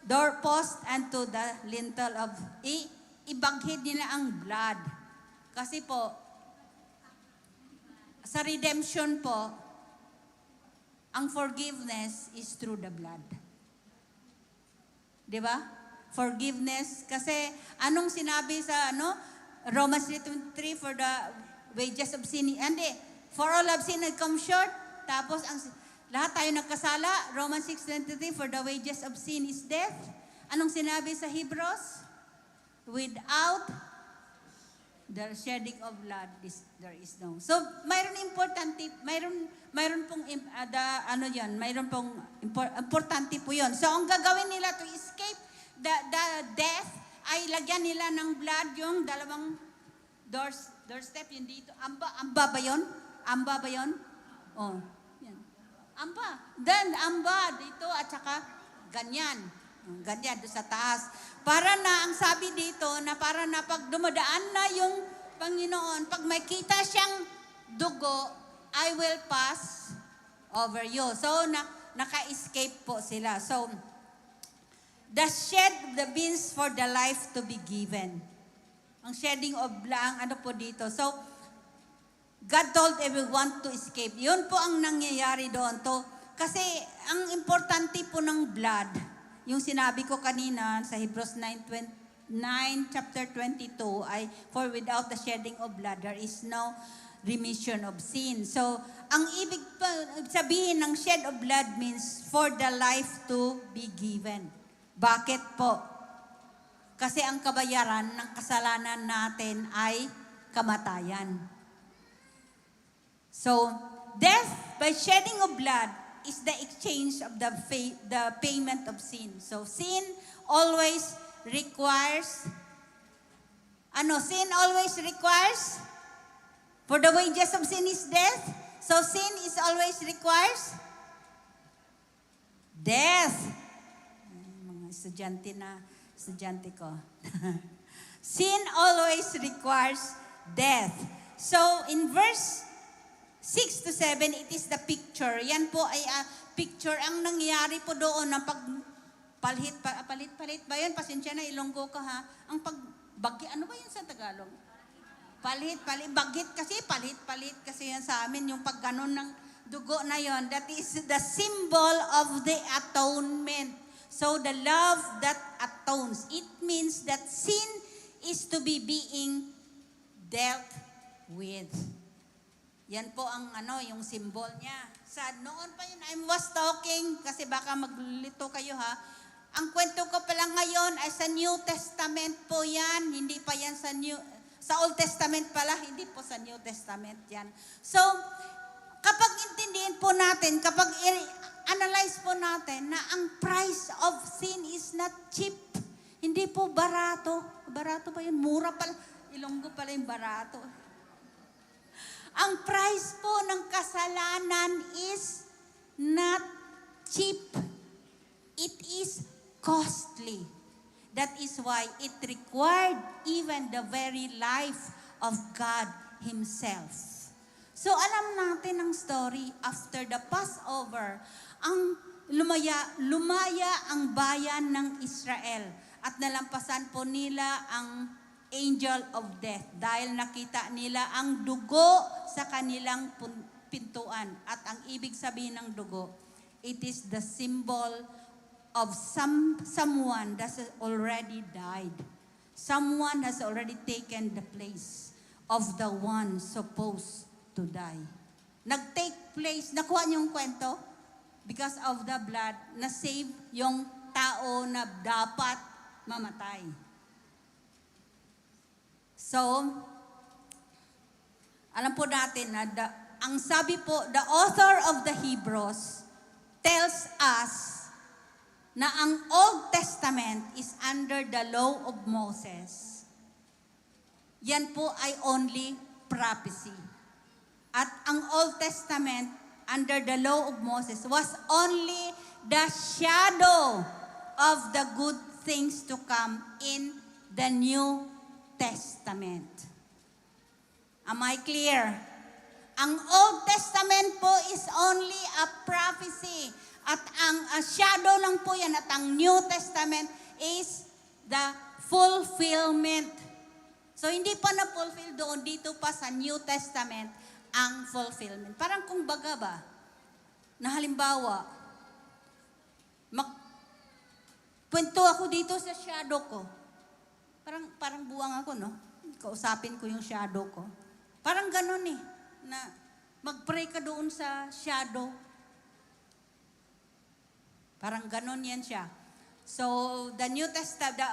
doorpost and to the lintel of, ibaghid nila ang blood. Kasi po, sa redemption po, ang forgiveness is through the blood. Di ba? Forgiveness. Kasi, anong sinabi sa, Romans 3:23, for the wages of sin, hindi, for all have sinned and come short. Tapos, lahat tayo nagkasala. Romans 6:23, for the wages of sin is death. Anong sinabi sa Hebrews? Without the shedding of blood, there is no. So, mayroon pong importante po yun. So, ang gagawin nila to escape the death, ay lagyan nila ng blood yung dalawang doorstep, yun dito. Amba ba yun? Amba ba yun? Yan. Amba. Then, amba dito at saka ganyan. Ganyan doon sa taas. Para na, ang sabi dito, na para na pag dumadaan na yung Panginoon, pag may kita siyang dugo, I will pass over you. So, naka-escape po sila. So, the shed the means for the life to be given. Ang shedding of blood, ano po dito. So, God told everyone to escape. Yun po ang nangyayari doon. Kasi, ang importante po ng blood, yung sinabi ko kanina sa Hebrews 9 chapter 22, ay, for without the shedding of blood, there is no remission of sin. So, ang ibig sabihin ng shed of blood means for the life to be given. Bakit po? Kasi ang kabayaran ng kasalanan natin ay kamatayan. So, death by shedding of blood is the exchange of the payment of sin. So, sin always requires, for the wages of sin is death. So, sin is always requires death. Mga estudyante ko. Sin always requires death. So, in verse 6 to 7, it is the picture. Yan po ay picture. Ang nangyayari po doon ng palit ba yun? Pasensya na, Ilonggo ka ha. Ang pagbagi, ano ba yun sa Tagalog? Palit, bagit kasi, palit kasi yan sa amin. Yung pag ganun ng dugo na yon, that is the symbol of the atonement. So the love that atones. It means that sin is to be being dealt with. Yan po ang yung symbol niya. Sa noon pa yun, I was talking, kasi baka maglito kayo ha. Ang kwento ko pala ngayon ay sa New Testament po yan. Hindi pa yan sa Old Testament pala, hindi po sa New Testament yan. So, kapag intindihin po natin, kapag analyze po natin na ang price of sin is not cheap. Hindi po barato. Barato ba yun? Mura pala. Ilonggo pala yung barato. Ang price po ng kasalanan is not cheap. It is costly. That is why it required even the very life of God Himself. So alam natin ang story after the Passover, ang lumaya ang bayan ng Israel at nalampasan po nila ang angel of death dahil nakita nila ang dugo sa kanilang pintuan. At ang ibig sabihin ng dugo, it is the symbol of someone that has already died. Someone has already taken the place of the one supposed to die. Nag-take place, nakuha niyo yung kwento? Because of the blood, na-save yung tao na dapat mamatay. So, alam po natin na ang sabi po, the author of the Hebrews tells us na ang Old Testament is under the law of Moses. Yan po ay only prophecy. At ang Old Testament under the law of Moses was only the shadow of the good things to come in the New Testament. Am I clear? Ang Old Testament po is only a prophecy. At ang shadow lang po yan. At ang New Testament is the fulfillment. So hindi pa na-fulfill doon. Dito pa sa New Testament ang fulfillment. Parang kung baga ba, na halimbawa, kwento ako dito sa shadow ko. Parang buwang ako, no? Kausapin ko yung shadow ko. Parang ganun eh, na mag-pray ka doon sa shadow. Parang ganun yan siya. So, the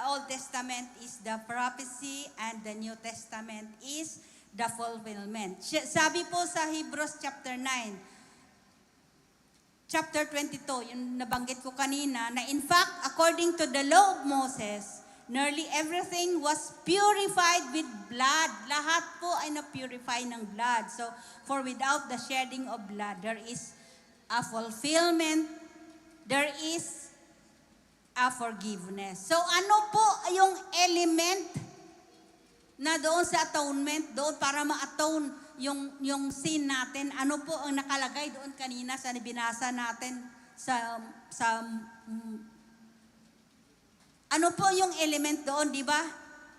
Old Testament is the prophecy and the New Testament is the fulfillment. Sabi po sa Hebrews chapter 9, chapter 22, yung nabanggit ko kanina, na in fact, according to the law of Moses, nearly everything was purified with blood. Lahat po ay na-purify ng blood. So, for without the shedding of blood, there is a fulfillment, there is a forgiveness. So, ano po yung element na doon sa atonement, doon para ma-atone yung sin natin. Ano po ang nakalagay doon kanina sa binasa natin sa ano po yung element doon, di ba?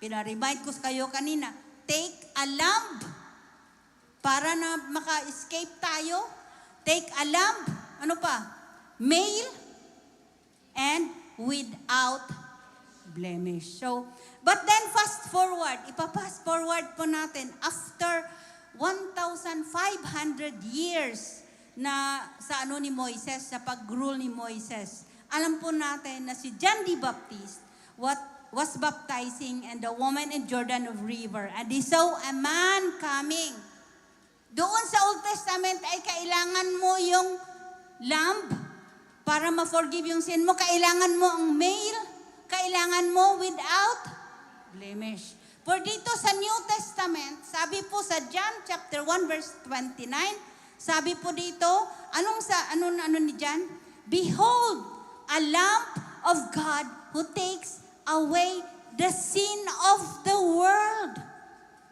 Pina-remind ko kayo kanina. Take a lamb para na maka-escape tayo. Take a lamb, ano pa? Male and without blemish. So, but then fast forward, ipa-fast forward po natin after 1,500 years na sa ano ni Moises, sa pag-rule ni Moises. Alam po natin na si John the Baptist was baptizing and the woman in Jordan of River, and he saw a man coming. Doon sa Old Testament ay kailangan mo yung lamb para ma-forgive yung sin mo. Kailangan mo ang male. Kailangan mo without blemish. For dito sa New Testament, sabi po sa John chapter 1 verse 29, sabi po dito, ano ni John? Behold, a lamb of God who takes away the sin of the world.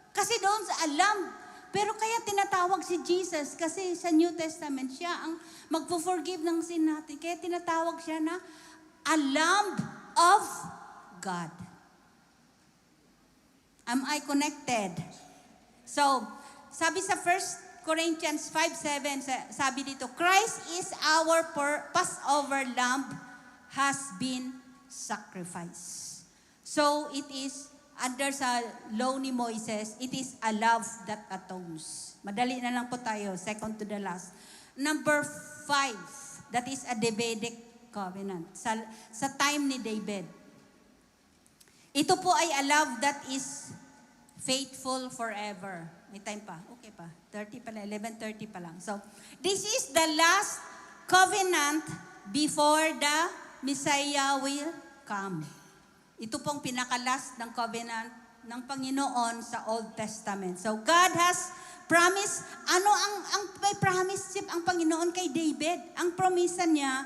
Kasi doon sa lamb, pero kaya tinatawag si Jesus kasi sa New Testament siya ang magpo-forgive ng sin natin. Kaya tinatawag siya na a lamb of God. Am I connected? So, sabi sa 1 Corinthians 5:7, sabi dito, Christ is our Passover lamb has been sacrificed. So, it is under sa law ni Moises, it is a love that atones. Madali na lang po tayo, second to the last. Number 5, that is a Davidic covenant. Sa time ni David. Ito po ay a love that is faithful forever. May time pa? Okay pa. 30 pa lang, 11:30 pa lang. So, this is the last covenant before the Messiah will come. Ito pong pinaka-last ng covenant ng Panginoon sa Old Testament. So, God has promised, may promise ang Panginoon kay David. Ang promisa niya,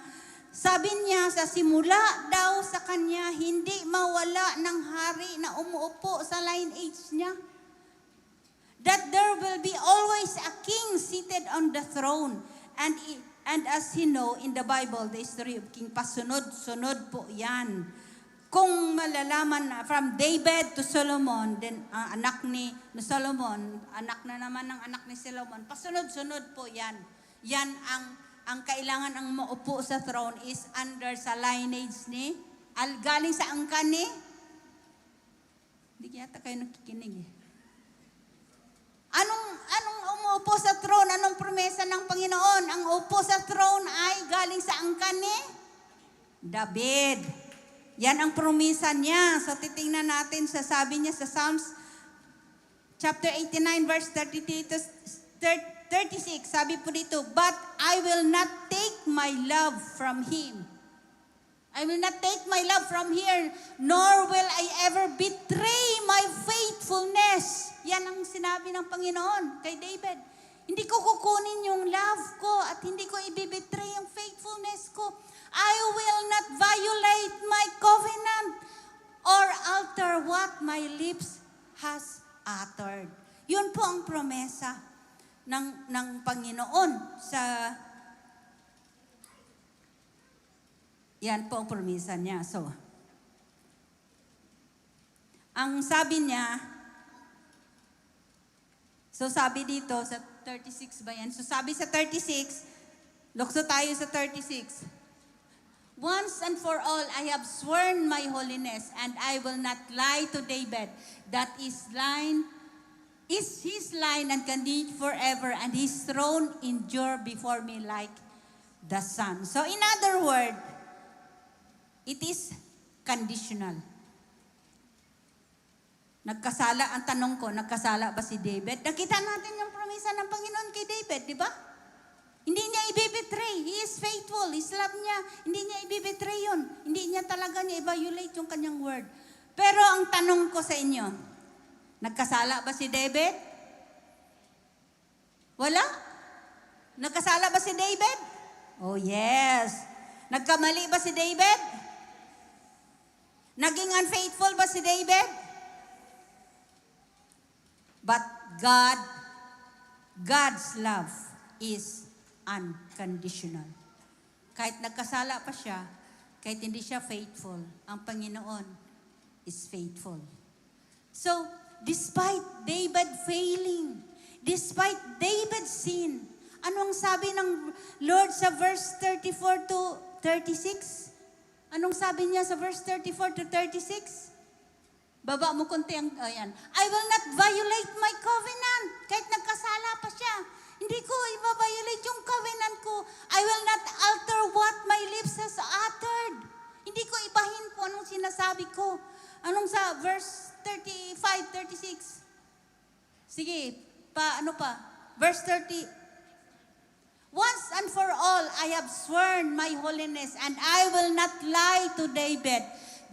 sabi niya sa simula daw sa kanya, hindi mawala ng hari na umuupo sa lineage niya. That there will be always a king seated on the throne. And as you know, in the Bible, the history of King, pasunod-sunod po yan. Kung malalaman na from David to Solomon, then anak ni Solomon, anak na naman ng anak ni Solomon, pasunod-sunod po yan. Yan ang kailangan ang maupo sa throne is under sa lineage ni, galing sa angkan ni, hindi yata kayo nakikinig eh. Anong umuupo sa throne? Anong promesa ng Panginoon? Ang upo sa throne ay galing sa angkan ni David. Yan ang promesa niya. So titingnan natin sa sabi niya sa Psalms chapter 89 verse 33 to 36. Sabi po dito, but I will not take my love from him. I will not take my love from here, nor will I ever betray my faithfulness. Yan ang sinabi ng Panginoon kay David. Hindi ko kukunin yung love ko at hindi ko ibibetray yung faithfulness ko. I will not violate my covenant or alter what my lips has uttered. Yun po ang promesa ng Panginoon sa yan po ang promesa niya. So, ang sabi niya, so sabi dito sa 36 ba yan? So sabi sa 36, lukso tayo sa 36. Once and for all, I have sworn my holiness, and I will not lie to David. That is his line and continue forever, and his throne endure before me like the sun. So in other words, it is conditional. Nagkasala, ang tanong ko, nagkasala ba si David? Nakita natin yung promisa ng Panginoon kay David, di ba? Hindi niya ibibetray. He is faithful. His love niya, hindi niya ibibetray yun. Hindi niya talaga niya i-violate yung kanyang word. Pero ang tanong ko sa inyo, nagkasala ba si David? Wala? Nagkasala ba si David? Oh yes. Nagkamali ba si David? Naging unfaithful ba si David? But God's love is unconditional. Kahit nagkasala pa siya, kahit hindi siya faithful, ang Panginoon is faithful. So, despite David failing, despite David's sin, anong sabi ng Lord sa verse 34 to 36? Anong sabi niya sa verse 34 to 36? Baba mo konti ang, ayan. I will not violate my covenant. Kahit nagkasala pa siya. Hindi ko i-violate yung covenant ko. I will not alter what my lips has uttered. Hindi ko ibahin po anong sinasabi ko. Anong sa verse 35, 36? Sige, ano pa? Verse 30. Once and for all, I have sworn my holiness, and I will not lie to David,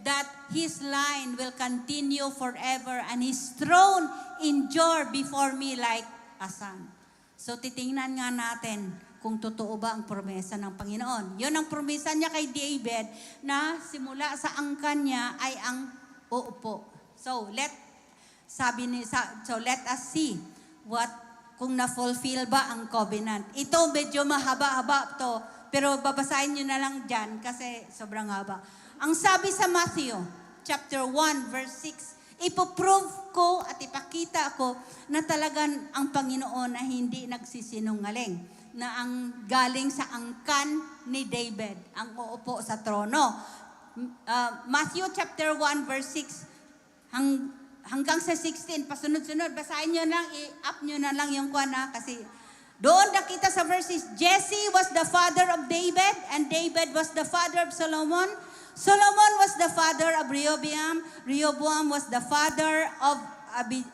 that his line will continue forever, and his throne endure before me like a sun. So titingnan nga natin kung totoo ba ang promesa ng Panginoon. Yun ang promesa niya kay David, na simula sa angkan niya ay ang uupo. So let us see kung na-fulfill ba ang covenant. Ito medyo mahaba-haba to, pero babasahin nyo na lang dyan kasi sobrang haba. Ang sabi sa Matthew, chapter 1, verse 6, ipoprove ko at ipakita ko na talagang ang Panginoon ay hindi nagsisinungaling, na ang galing sa angkan ni David, ang uupo sa trono. Matthew chapter 1, verse 6, hanggang sa 16, pasunod-sunod, basahin nyo lang, i-up nyo na lang yung kuwana kasi doon nakita sa verses, Jesse was the father of David, and David was the father of Solomon. Solomon was the father of Rehoboam. Rehoboam was the father of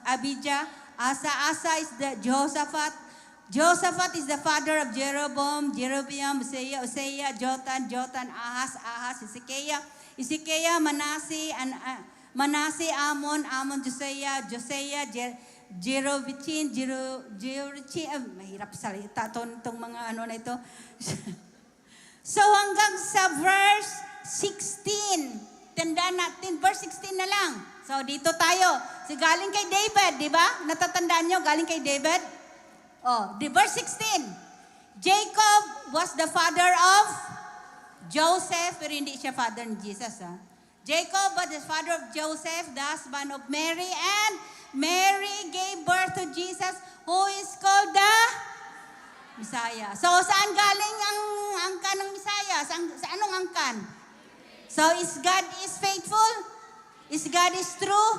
Abijah. Asa is the Jehoshaphat. Jehoshaphat is the father of Jeroboam. Jeroboam, Uzziah, Jotham, Ahaz, Hezekiah, Manasseh, Amon, Josiah, Jeroboam, mahirap salita itong mga ano na ito. So hanggang sa verse 16, tandaan natin, verse 16 na lang. So dito tayo, galing kay David, di ba? Natatandaan nyo, galing kay David? Verse 16, Jacob was the father of Joseph, pero hindi siya father ni Jesus, ha? Jacob was the father of Joseph, the husband of Mary, and Mary gave birth to Jesus, who is called the Messiah. So, saan galing ang angkan ng Messiah? Sa anong angkan? So, is God is faithful? Is God is true?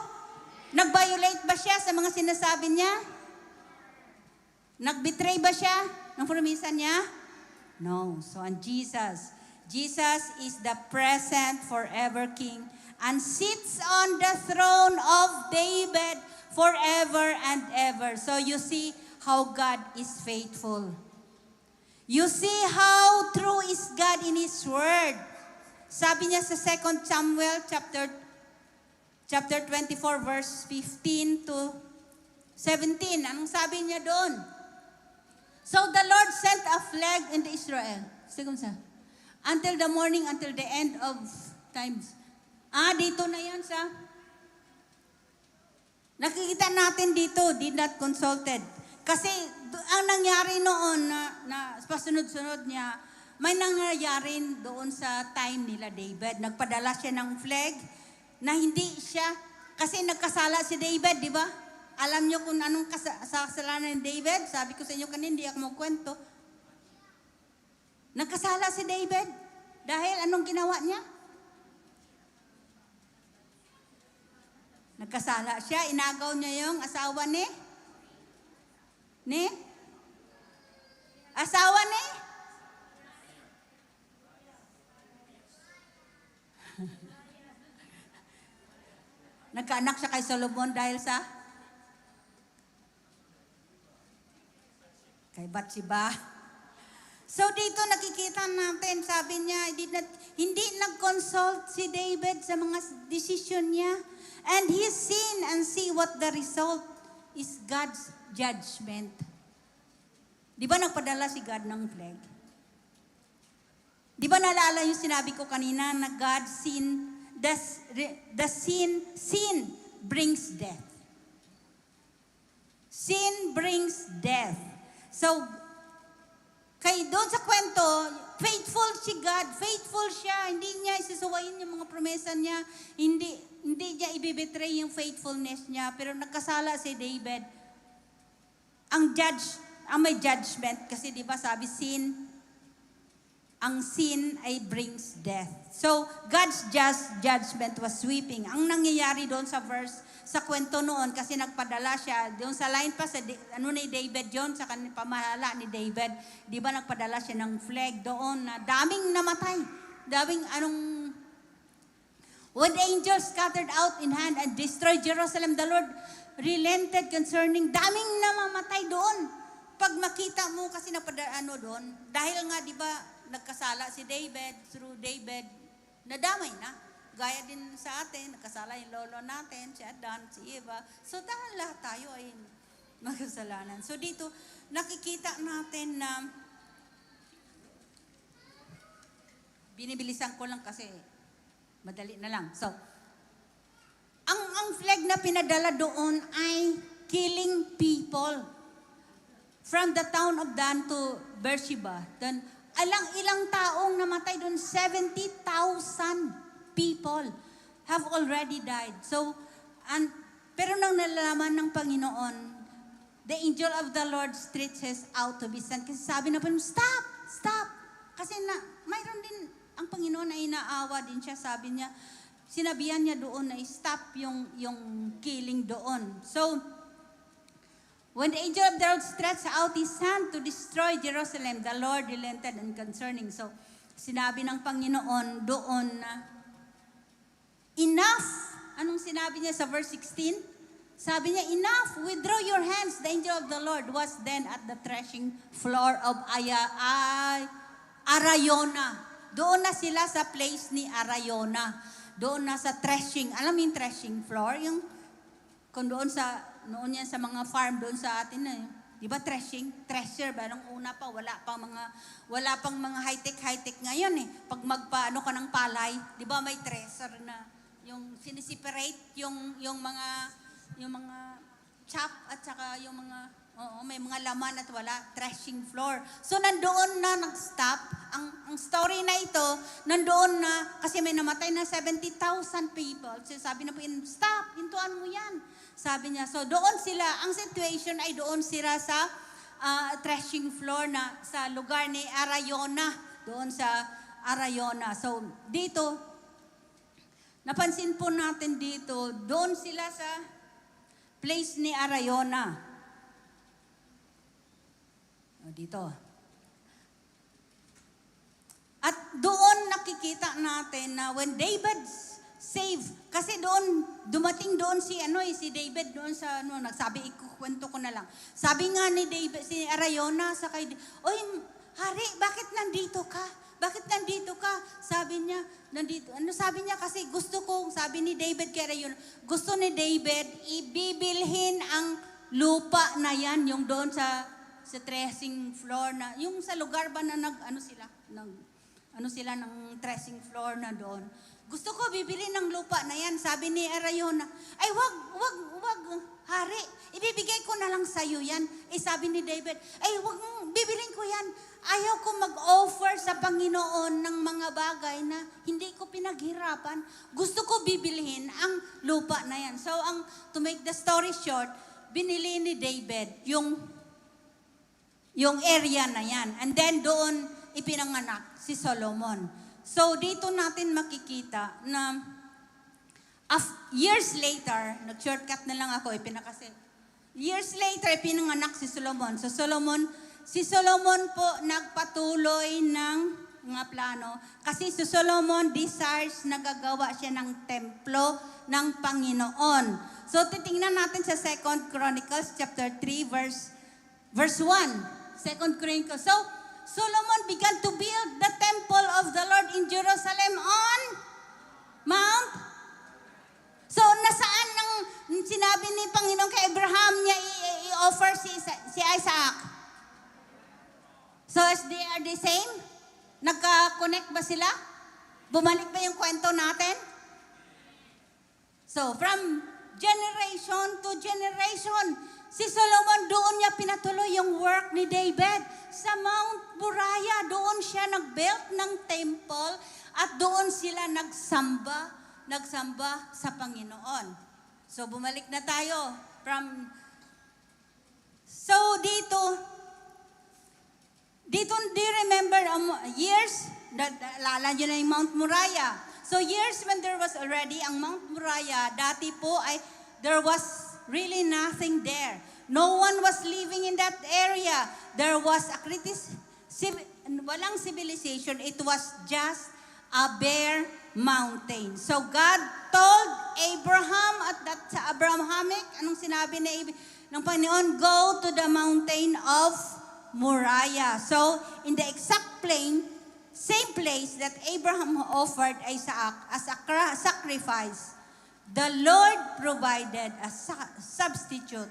Nag-violate ba siya sa mga sinasabi niya? Nag-betray ba siya ng promisa niya? No. So, ang Jesus is the present forever King and sits on the throne of David forever and ever. So you see how God is faithful. You see how true is God in His Word. Sabi niya sa 2 Samuel chapter 24 verse 15 to 17. Anong sabi niya doon? So the Lord sent a plague into Israel. Until the morning, until the end of times. Dito na yan sa... Nakikita natin dito, did not consulted. Kasi ang nangyari noon na pasunod-sunod niya, may nangyari doon sa time nila David. Nagpadala siya ng plague na hindi siya, kasi nagkasala si David, di ba? Alam niyo kung anong kasalanan ni David? Sabi ko sa inyo kanina, hindi ako magkwento. Nagkasala si David dahil anong ginawa niya? Nagkasala siya, inagaw niya yung asawa ni nagkaanak siya kay Solomon dahil sa kay Bathsheba. So dito nakikita natin, sabi niya, hindi nag-consult si David sa mga decision niya. And he seen and see what the result is God's judgment. Di ba nagpadala si God ng plague? Di ba naalala yung sinabi ko kanina na God sin, the sin brings death. Sin brings death. So, kay doon sa kwento, faithful si God, faithful siya, hindi niya isisuwayin yung mga promesa niya, hindi niya ibibetray yung faithfulness niya, pero nagkasala si David. Ang may judgment, kasi di ba sabi ang sin ay brings death. So, God's just judgment was sweeping. Ang nangyayari doon sa sa kwento noon, kasi nagpadala siya, doon sa line pa, ni David yun, sa pamahala ni David, di ba nagpadala siya ng flag doon na daming namatay. When the angels scattered out in hand and destroyed Jerusalem, the Lord relented concerning, daming namamatay doon. Pag makita mo, kasi doon, dahil nga, di ba, nagkasala si David, through David, nadamay na. Gaya din sa atin, nagkasala yung lolo natin, si Adan, si Eva. So dahil lahat tayo ay magkasalanan. So dito, nakikita natin na, binibilisan ko lang kasi madali na lang. So, ang flag na pinadala doon ay killing people from the town of Dan to Beersheba. Then, ilang taong namatay doon, 70,000 people have already died. So, pero nang nalalaman ng Panginoon, the angel of the Lord stretches out to be sent. Kasi sabi na po, stop. Kasi mayroon din, ang Panginoon ay naawa din siya. Sabi niya, sinabihan niya doon na stop yung killing doon. So, when the angel of the Lord stretched out his hand to destroy Jerusalem, the Lord relented and concerning. So, sinabi ng Panginoon doon na, enough! Anong sinabi niya sa verse 16? Sabi niya, enough! Withdraw your hands. The angel of the Lord was then at the threshing floor of Arayona. Doon na sila sa place ni Arayona. Doon na sa threshing. Alam mo yung threshing floor? Yung, kung doon noon yan sa mga farm doon sa atin na di ba thresher ba? Nung una pa, wala pang mga high-tech ngayon eh. Pag magpaano ka ng palay, di ba may thresher na yung sinisiperate yung mga chop at saka yung mga may mga laman at wala, threshing floor. So nandoon na nag-stop. Ang story na ito, nandoon na, kasi may namatay na 70,000 people. So sabi na po, stop, hintuan mo yan. Sabi niya, so doon sila, ang situation ay doon sila sa threshing floor na sa lugar ni Arayona. Doon sa Arayona. So dito, napansin po natin dito, doon sila sa place ni Arayona. Dito. At doon nakikita natin na when David saved, kasi doon, dumating doon si David doon sa, nagsabi, ikukwento ko na lang. Sabi nga ni David, si Arayona, sa kay, oy, hari, bakit nandito ka? Bakit nandito ka? Sabi niya, nandito. Sabi niya kasi gusto ko, sabi ni David kay Arayona, gusto ni David, ibibilhin ang lupa na yan, yung doon sa threshing floor na, yung sa lugar ba na sila ng threshing floor na doon. Gusto ko bibili ng lupa na yan. Sabi ni Arayona, ay wag, hari, ibibigay ko na lang sa'yo yan. Sabi ni David, ay wag, bibilin ko yan. Ayaw ko mag-offer sa Panginoon ng mga bagay na hindi ko pinaghirapan. Gusto ko bibilhin ang lupa na yan. So, to make the story short, binili ni David yung area na yan. And then doon ipinanganak si Solomon. So dito natin makikita na years later, nag-shortcut na lang ako, years later, ipinanganak si Solomon. So si Solomon po nagpatuloy ng mga plano. Kasi si Solomon desires na gagawa siya ng templo ng Panginoon. So titingnan natin sa 2 Chronicles chapter 3 verse 1. 2 Chronicles. So, Solomon began to build the temple of the Lord in Jerusalem on Mount. So, nasaan ang sinabi ni Panginoon kay Abraham niya i-offer si Isaac? So, as they are the same? Nagka-connect ba sila? Bumalik ba yung kwento natin? So, from generation to generation, Si Solomon, doon niya pinatuloy yung work ni David. Sa Mount Moriah, doon siya nag-build ng temple at doon sila nagsamba sa Panginoon. So bumalik na tayo dito, do you remember years? Lala nyo na yung Mount Moriah. So years when there was already ang Mount Moriah, dati po ay there was really nothing there. No one was living in that area. There was walang civilization. It was just a bare mountain. So God told Abraham at that sa Abrahamic, anong sinabi ng Panginoon? Go to the mountain of Moriah. So in the exact same place that Abraham offered Isaac as a sacrifice, the Lord provided a substitute.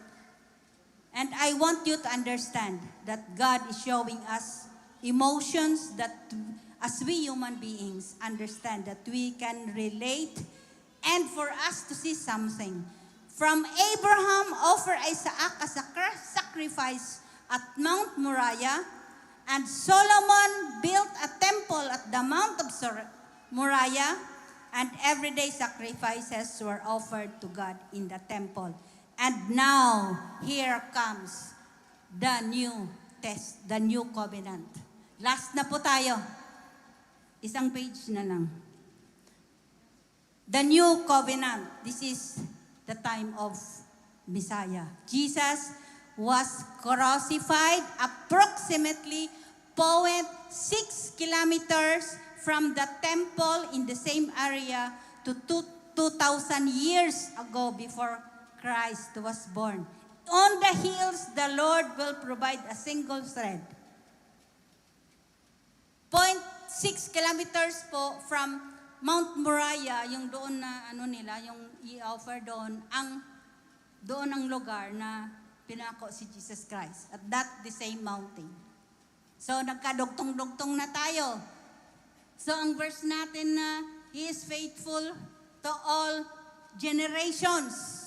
And I want you to understand that God is showing us emotions that as we human beings understand that we can relate, and for us to see something. From Abraham offered Isaac as a sacrifice at Mount Moriah, and Solomon built a temple at the Mount of Moriah, and everyday sacrifices were offered to God in the temple. And now, here comes the new covenant. Last na po tayo. Isang page na lang. The new covenant. This is the time of Messiah. Jesus was crucified approximately 0.6 kilometers from the temple in the same area to 2,000 years ago before Christ was born. On the hills, the Lord will provide a single thread. 0.6 kilometers po from Mount Moriah, yung doon na yung i-offer doon, doon ang lugar na pinako si Jesus Christ. At that the same mountain. So nagkadugtong-dugtong na tayo. So ang verse natin na He is faithful to all generations.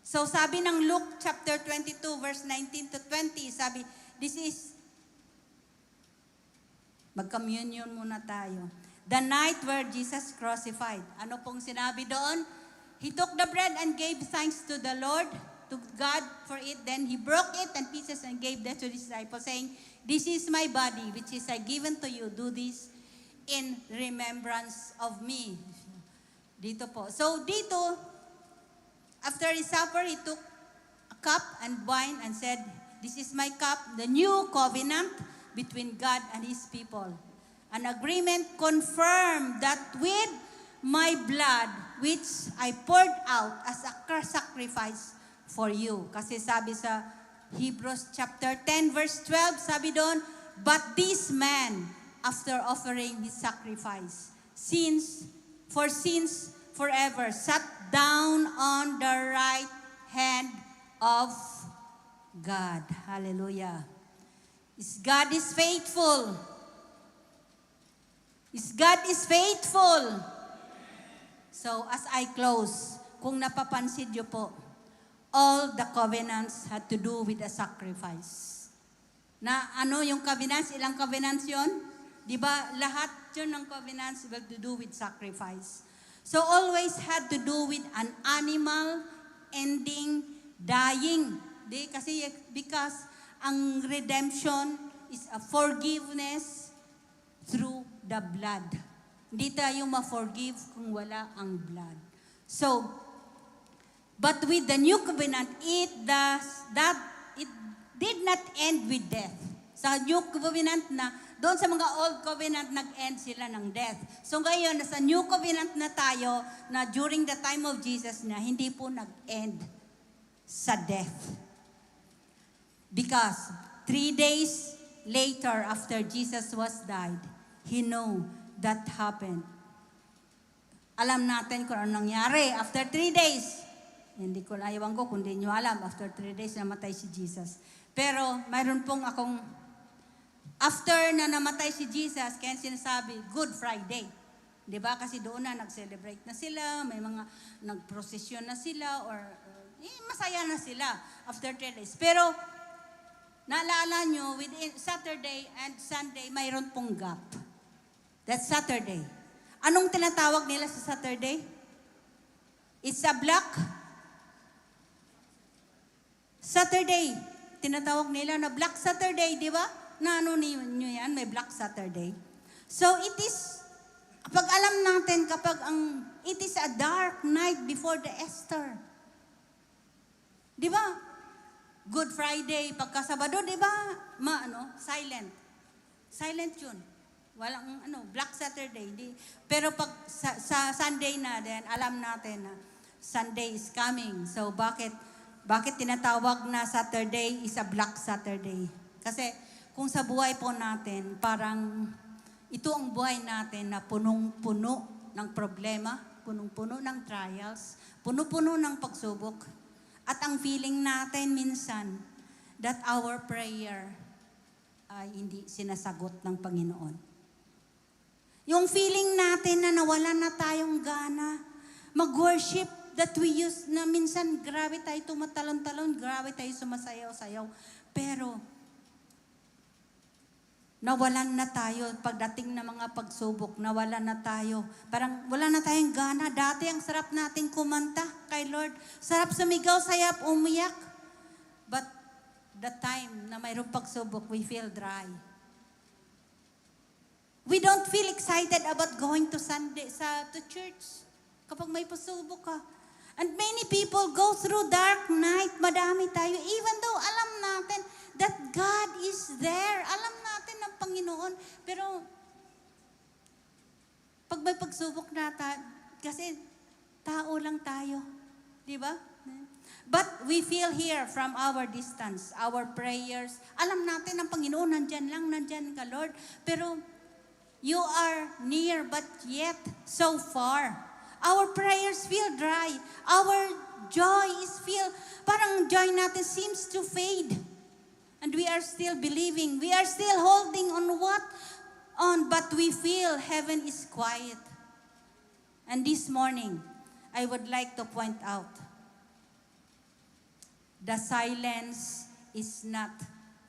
So sabi ng Luke chapter 22 verse 19 to 20, sabi, mag-communion muna tayo. The night where Jesus crucified. Ano pong sinabi doon? He took the bread and gave thanks to the Lord, to God for it. Then He broke it in pieces and gave that to His disciples, saying, this is my body, which is given to you. Do this in remembrance of me. Dito po. So dito, after His supper, He took a cup and wine and said, this is my cup, the new covenant between God and His people. An agreement confirmed that with my blood, which I poured out as a sacrifice for you. Kasi sabi sa Hebrews chapter 10 verse 12, sabi doon, but this man, after offering his sacrifice, sins forever, sat down on the right hand of God. Hallelujah. God is faithful. God is faithful. So as I close, kung napapansin niyo po, all the covenants had to do with a sacrifice. Na yung covenants? Ilang covenants yon? Di ba? Lahat yun ng covenants will to do with sacrifice. So always had to do with an animal ending, dying. Because ang redemption is a forgiveness through the blood. Hindi tayo ma-forgive kung wala ang blood. So, but with the new covenant, it did not end with death. Sa new covenant na, doon sa mga old covenant, nag-end sila ng death. So ngayon, sa new covenant na tayo, na during the time of Jesus na, hindi po nag-end sa death. Because 3 days later, after Jesus was died, He knew that happened. Alam natin kung ano nangyari. After 3 days, hindi ko ewan ko kung di nyo alam, after 3 days namatay si Jesus. Pero mayroon pong akong, after na namatay si Jesus, kaya sinasabi, Good Friday. Di ba? Kasi doon na nag-celebrate na sila, may mga nag-procession na sila, or masaya na sila after 3 days. Pero, naalala nyo, within Saturday and Sunday, mayroon pong gap. That's Saturday. Anong tinatawag nila sa Saturday? It's a Black Saturday. Tinatawag nila na Black Saturday, di ba? Na ano nyo yan, may Black Saturday. So it is, pag alam natin, it is a dark night before the Easter. Di ba? Good Friday, pagka Sabado, di ba? Silent. Silent yun. Walang Black Saturday. Pero pag sa Sunday na din, alam natin na Sunday is coming. So bakit tinatawag na Saturday is a Black Saturday? Kasi kung sa buhay po natin, parang ito ang buhay natin na punong-puno ng problema, punong-puno ng trials, puno-puno ng pagsubok. At ang feeling natin minsan that our prayer ay hindi sinasagot ng Panginoon. Yung feeling natin na nawala na tayong gana, mag-worship that we use, na minsan grabe tayo tumatalon-talon, grabe tayo sumasayaw-sayaw. Pero, nawalan na tayo pagdating ng mga pagsubok, nawalan na tayo. Parang wala na tayong gana. Dati ang sarap natin kumanta kay Lord. Sarap sumigaw, sayap, umiyak. But the time na mayroong pagsubok, we feel dry. We don't feel excited about going to church kapag may pasubok ka. And many people go through dark night. Madami tayo. Even though alam natin that God is there. Alam natin ng Panginoon. Pero pag may pagsubok natin, kasi tao lang tayo. Di ba? But we feel here from our distance, our prayers. Alam natin ng Panginoon, nandyan ka, Lord. Pero you are near, but yet so far. Our prayers feel dry. Our joy parang joy natin seems to fade. And we are still believing. We are still holding on, but we feel heaven is quiet. And this morning, I would like to point out, the silence is not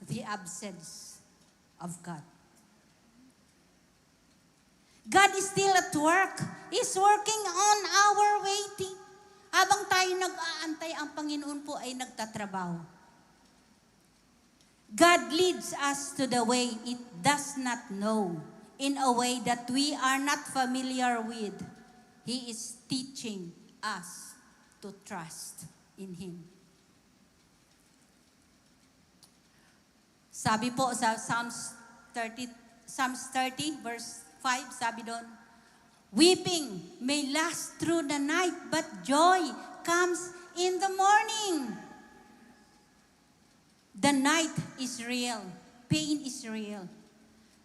the absence of God. God is still at work. He's working on our waiting. Habang tayo nag-aantay, ang Panginoon po ay nagtatrabaho. God leads us to the way it does not know, in a way that we are not familiar with. He is teaching us to trust in Him. Sabi po sa Psalms 30 verse 5, sabi doon, weeping may last through the night, but joy comes in the morning. The night is real. Pain is real.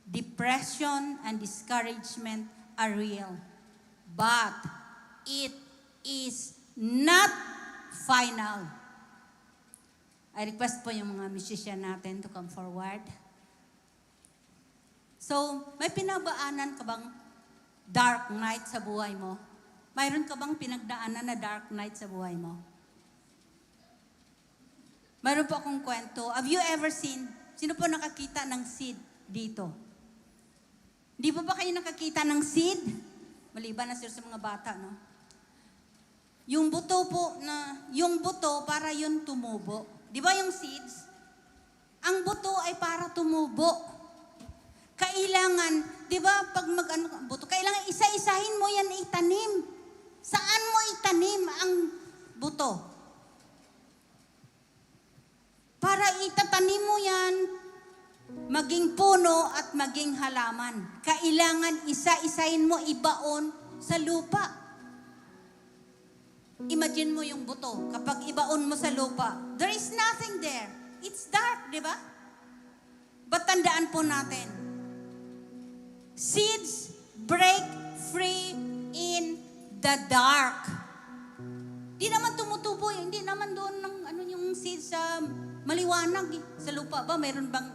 Depression and discouragement are real. But it is not final. I request po yung mga musician natin to come forward. So, may pinabaanan ka bang dark night sa buhay mo? Mayroon ka bang pinagdaanan na dark night sa buhay mo? Mayroon po akong kwento. Have you ever seen, sino po nakakita ng seed dito? Di ba kayo nakakita ng seed? Maliban na sa mga bata, no? Yung buto para yun tumubo. Di ba yung seeds? Ang buto ay para tumubo. Kailangan, di ba, pag buto, kailangan isa-isahin mo yan itanim. Saan mo itanim ang buto? Para itatanim mo yan, maging puno at maging halaman. Kailangan isa-isahin mo ibaon sa lupa. Imagine mo yung buto. Kapag ibaon mo sa lupa, there is nothing there. It's dark, di ba? But tandaan po natin, seeds break free in the dark. Di naman tumutubo, hindi naman doon ng yung seeds sa maliwanag. Sa lupa ba, mayroon bang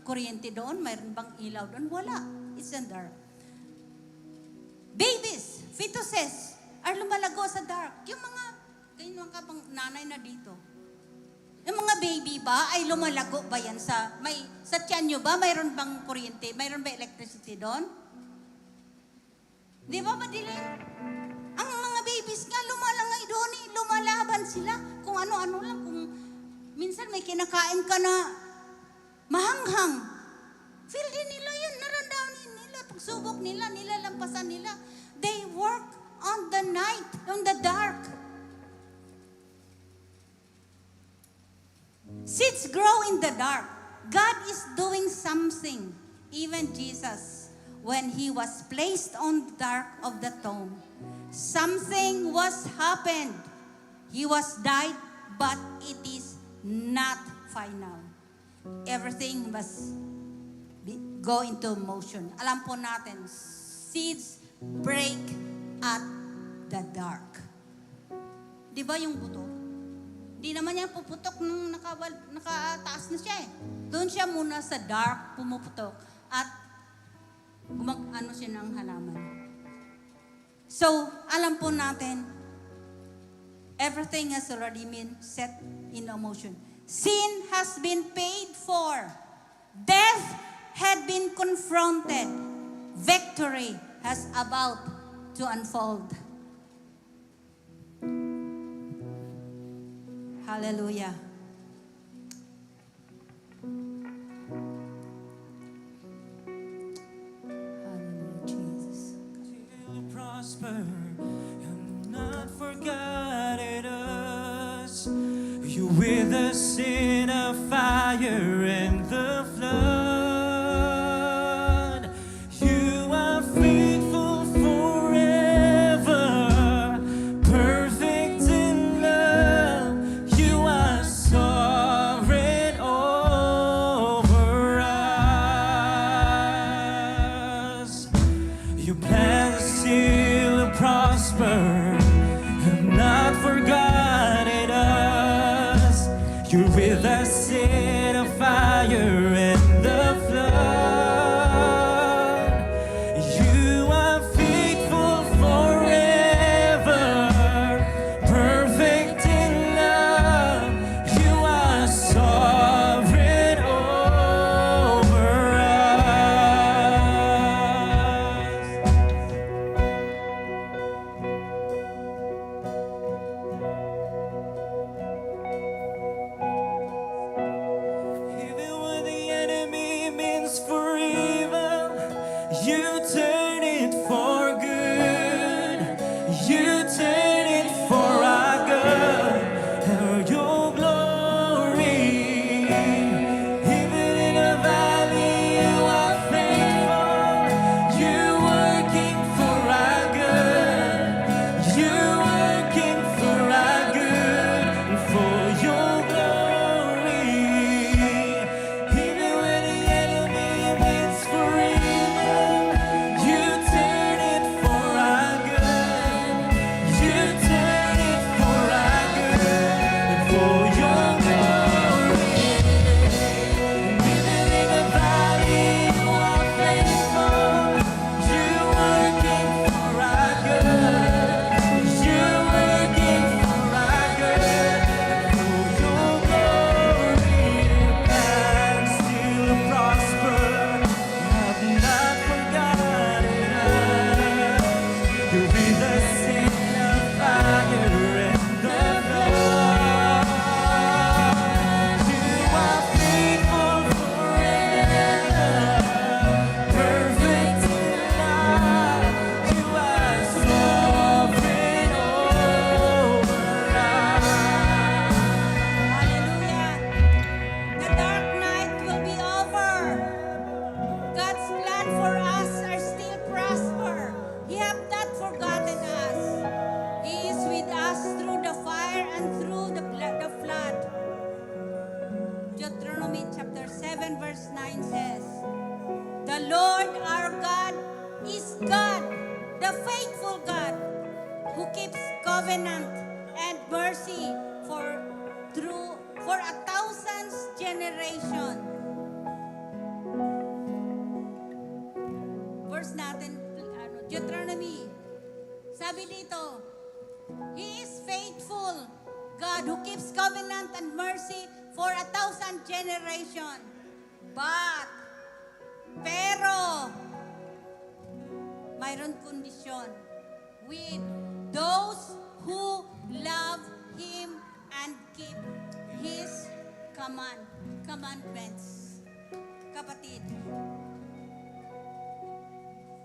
kuryente doon? Mayroon bang ilaw doon? Wala. It's in dark. Babies, fetuses, are lumalago sa dark. Yung mga Kayo ka bang nanay na dito? Yung mga baby ba ay lumalago ba yan sa tiyan nyo ba? Mayroon bang kuryente? Mayroon ba electricity doon? Di ba madilim? Ang mga babies nga lumalangay doon eh. Lumalaban sila. Kung ano-ano lang. Kung minsan may kinakain ka na mahanghang. Feel din nila yun. Naramdaman nila. Pagsubok nila, nilalampasan nila. They work on the night, on the dark. Seeds grow in the dark. God is doing something. Even Jesus, when He was placed on the dark of the tomb, something was happened. He was died, but it is not final. Everything must go into motion. Alam po natin, seeds break at the dark. Di ba yung buto? Di naman niya puputok nung nakataas na siya eh. Doon siya muna sa dark pumuputok at ano siya ng halaman. So, alam po natin, everything has already been set in motion. Sin has been paid for. Death had been confronted. Victory has about to unfold. Hallelujah. Hallelujah, Jesus. Till prosper and not forgotten us. You with us in a fire and the flood. You are faithful forever, perfect in love. You are sovereign over us. Your plans still prosper, have not forgotten us. You're with us in a fire and the flood. You are faithful forever, perfect in love. You are sovereign over us. Even when the enemy means for evil, you turn it for good. You turn it for our good and your glory. Even in a valley, you are faithful. You working for our good. You working for our good and for your glory. Even when the enemy means for evil, you turn it for our good. You turn it for our good and for your glory. Even in the valley, you are faithful. You working for our good. You working for our good and for your glory. Plans still prosper, have not forgotten us. You'll be the sin of fire and the blood. You are faithful forever, perfect in love. You are sovereign over us. Hallelujah. The dark night will be over. God's plan for us are still prosper. He have not forgotten us. He is with us through the fire and through the flood. Deuteronomy chapter 7 verse 9 says, "The Lord our God is God, the faithful God, who keeps covenant and mercy for 1,000 generation." Verse natin, Deuteronomy. Sabi dito, He is faithful. God who keeps covenant and mercy for 1,000 generation. Pero, mayroon kondisyon. With those who love Him and keep His commandments. Kapatid,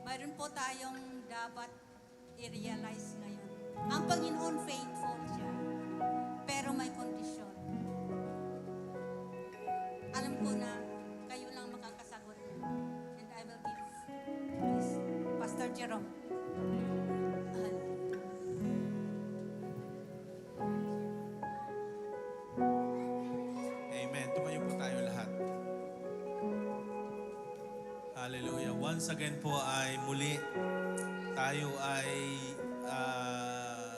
mayroon po tayong dapat i-realize ngayon. Ang Panginoon faithful siya, pero may kondisyon. Alam ko na kayo lang makakasagot. And I will give please, Pastor Jerome. Amen. Tumayo po tayo lahat. Hallelujah. Once again po ay muli tayo ay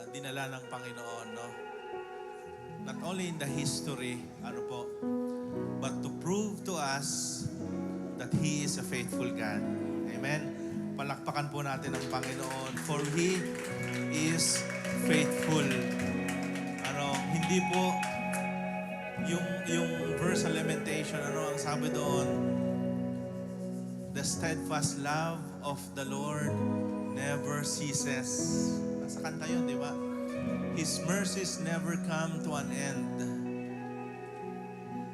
dinala ng Panginoon, no? Not only in the history, but to prove to us that He is a faithful God. Amen. Palakpakan po natin ang Panginoon for He is faithful. Hindi po yung verse sa Lamentation, ang sabi doon, the steadfast love of the Lord never ceases. Nasa kanta yun, di ba? His mercies never come to an end.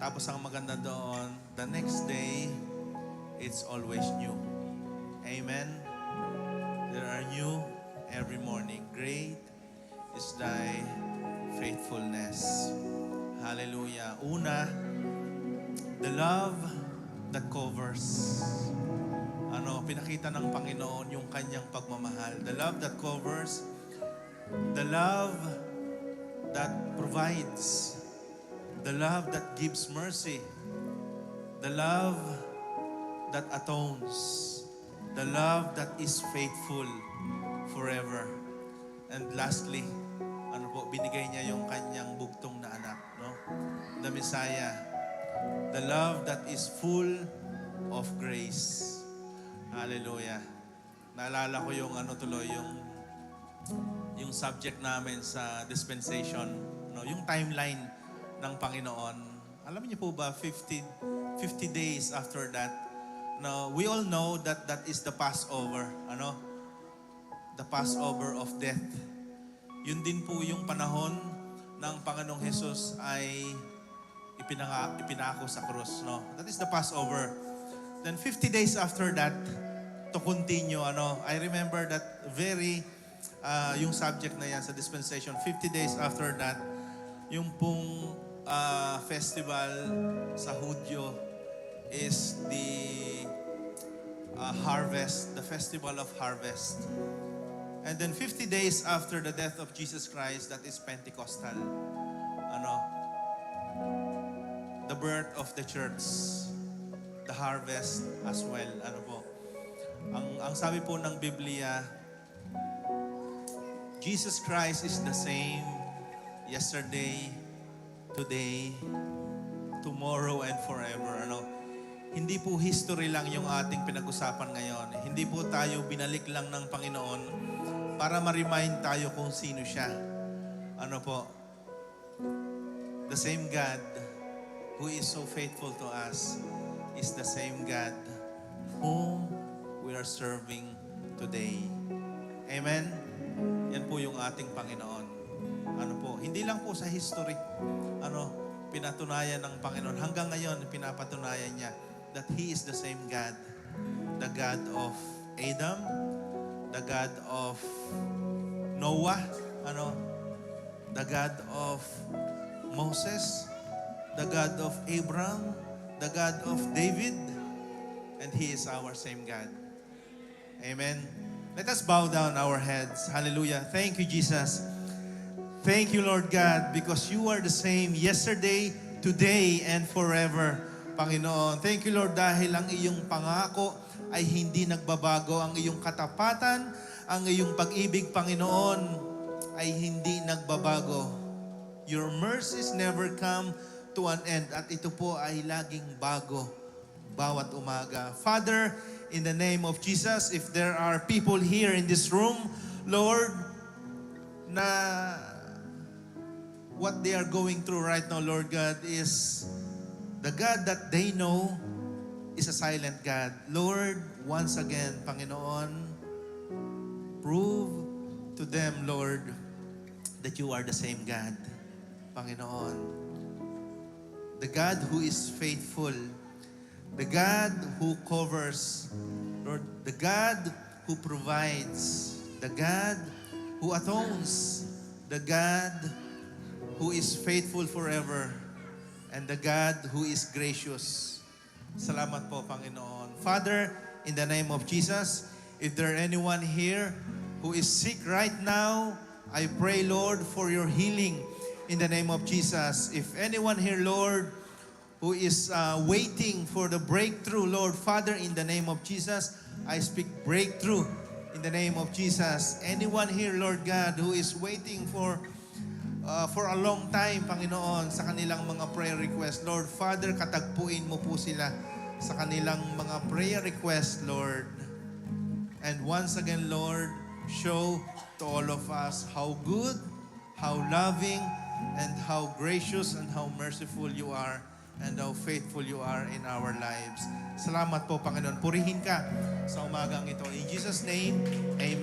Tapos ang maganda doon, the next day, it's always new. Amen? There are new every morning. Great is thy faithfulness. Hallelujah. Una, the love that covers. Pinakita ng Panginoon yung kanyang pagmamahal. The love that covers, the love that provides, the love that gives mercy, the love that atones, the love that is faithful forever. And lastly, binigay niya yung kanyang bugtong na anak, no? The Messiah. The love that is full of grace. Hallelujah. Naalala ko yung yung subject namin sa dispensation, no? Yung timeline ng Panginoon. Alam niyo po ba 50 days after that, no, we all know that that is the Passover, The Passover of death. Yun din po yung panahon ng Panginoong Jesus ay ipinako sa krus, no? That is the Passover. Then 50 days after that, to continue, I remember that yung subject na yan sa dispensation, 50 days after that, yung pong festival sa Hudyo is the harvest, the festival of harvest. And then 50 days after the death of Jesus Christ, that is Pentecostal. The birth of the church, the harvest as well. Ang sabi po ng Biblia, Jesus Christ is the same yesterday, today, tomorrow, and forever. Hindi po history lang yung ating pinag-usapan ngayon. Hindi po tayo binalik lang ng Panginoon para ma-remind tayo kung sino siya. The same God who is so faithful to us is the same God whom we are serving today. Amen? Yan po yung ating Panginoon. Hindi lang po sa history. Pinatunayan ng Panginoon. Hanggang ngayon, pinapatunayan niya that He is the same God. The God of Adam, the God of Noah, the God of Moses, the God of Abraham, the God of David, and He is our same God. Amen. Let us bow down our heads. Hallelujah. Thank you, Jesus. Thank you, Lord God, because you are the same yesterday, today, and forever, Panginoon. Thank you, Lord, dahil ang iyong pangako ay hindi nagbabago. Ang iyong katapatan, ang iyong pag-ibig, Panginoon, ay hindi nagbabago. Your mercies never come to an end. At ito po ay laging bago bawat umaga. Father, in the name of Jesus, if there are people here in this room, Lord, na what they are going through right now, Lord God, is the God that they know is a silent God. Lord, once again, Panginoon, prove to them, Lord, that you are the same God. Panginoon, the God who is faithful, the God who covers, Lord, the God who provides, the God who atones, the God who is faithful forever, and the God who is gracious. Salamat po, Panginoon. Father, in the name of Jesus, if there anyone here who is sick right now, I pray, Lord, for your healing in the name of Jesus. If anyone here, Lord, who is waiting for the breakthrough, Lord, Father, in the name of Jesus, I speak breakthrough in the name of Jesus. Anyone here, Lord God, who is waiting for a long time, Panginoon, sa kanilang mga prayer request, Lord, Father, katagpuin mo po sila sa kanilang mga prayer request, Lord. And once again, Lord, show to all of us how good, how loving, and how gracious and how merciful you are, and how faithful you are in our lives. Salamat po, Panginoon. Purihin ka sa umagang ito. In Jesus' name, amen.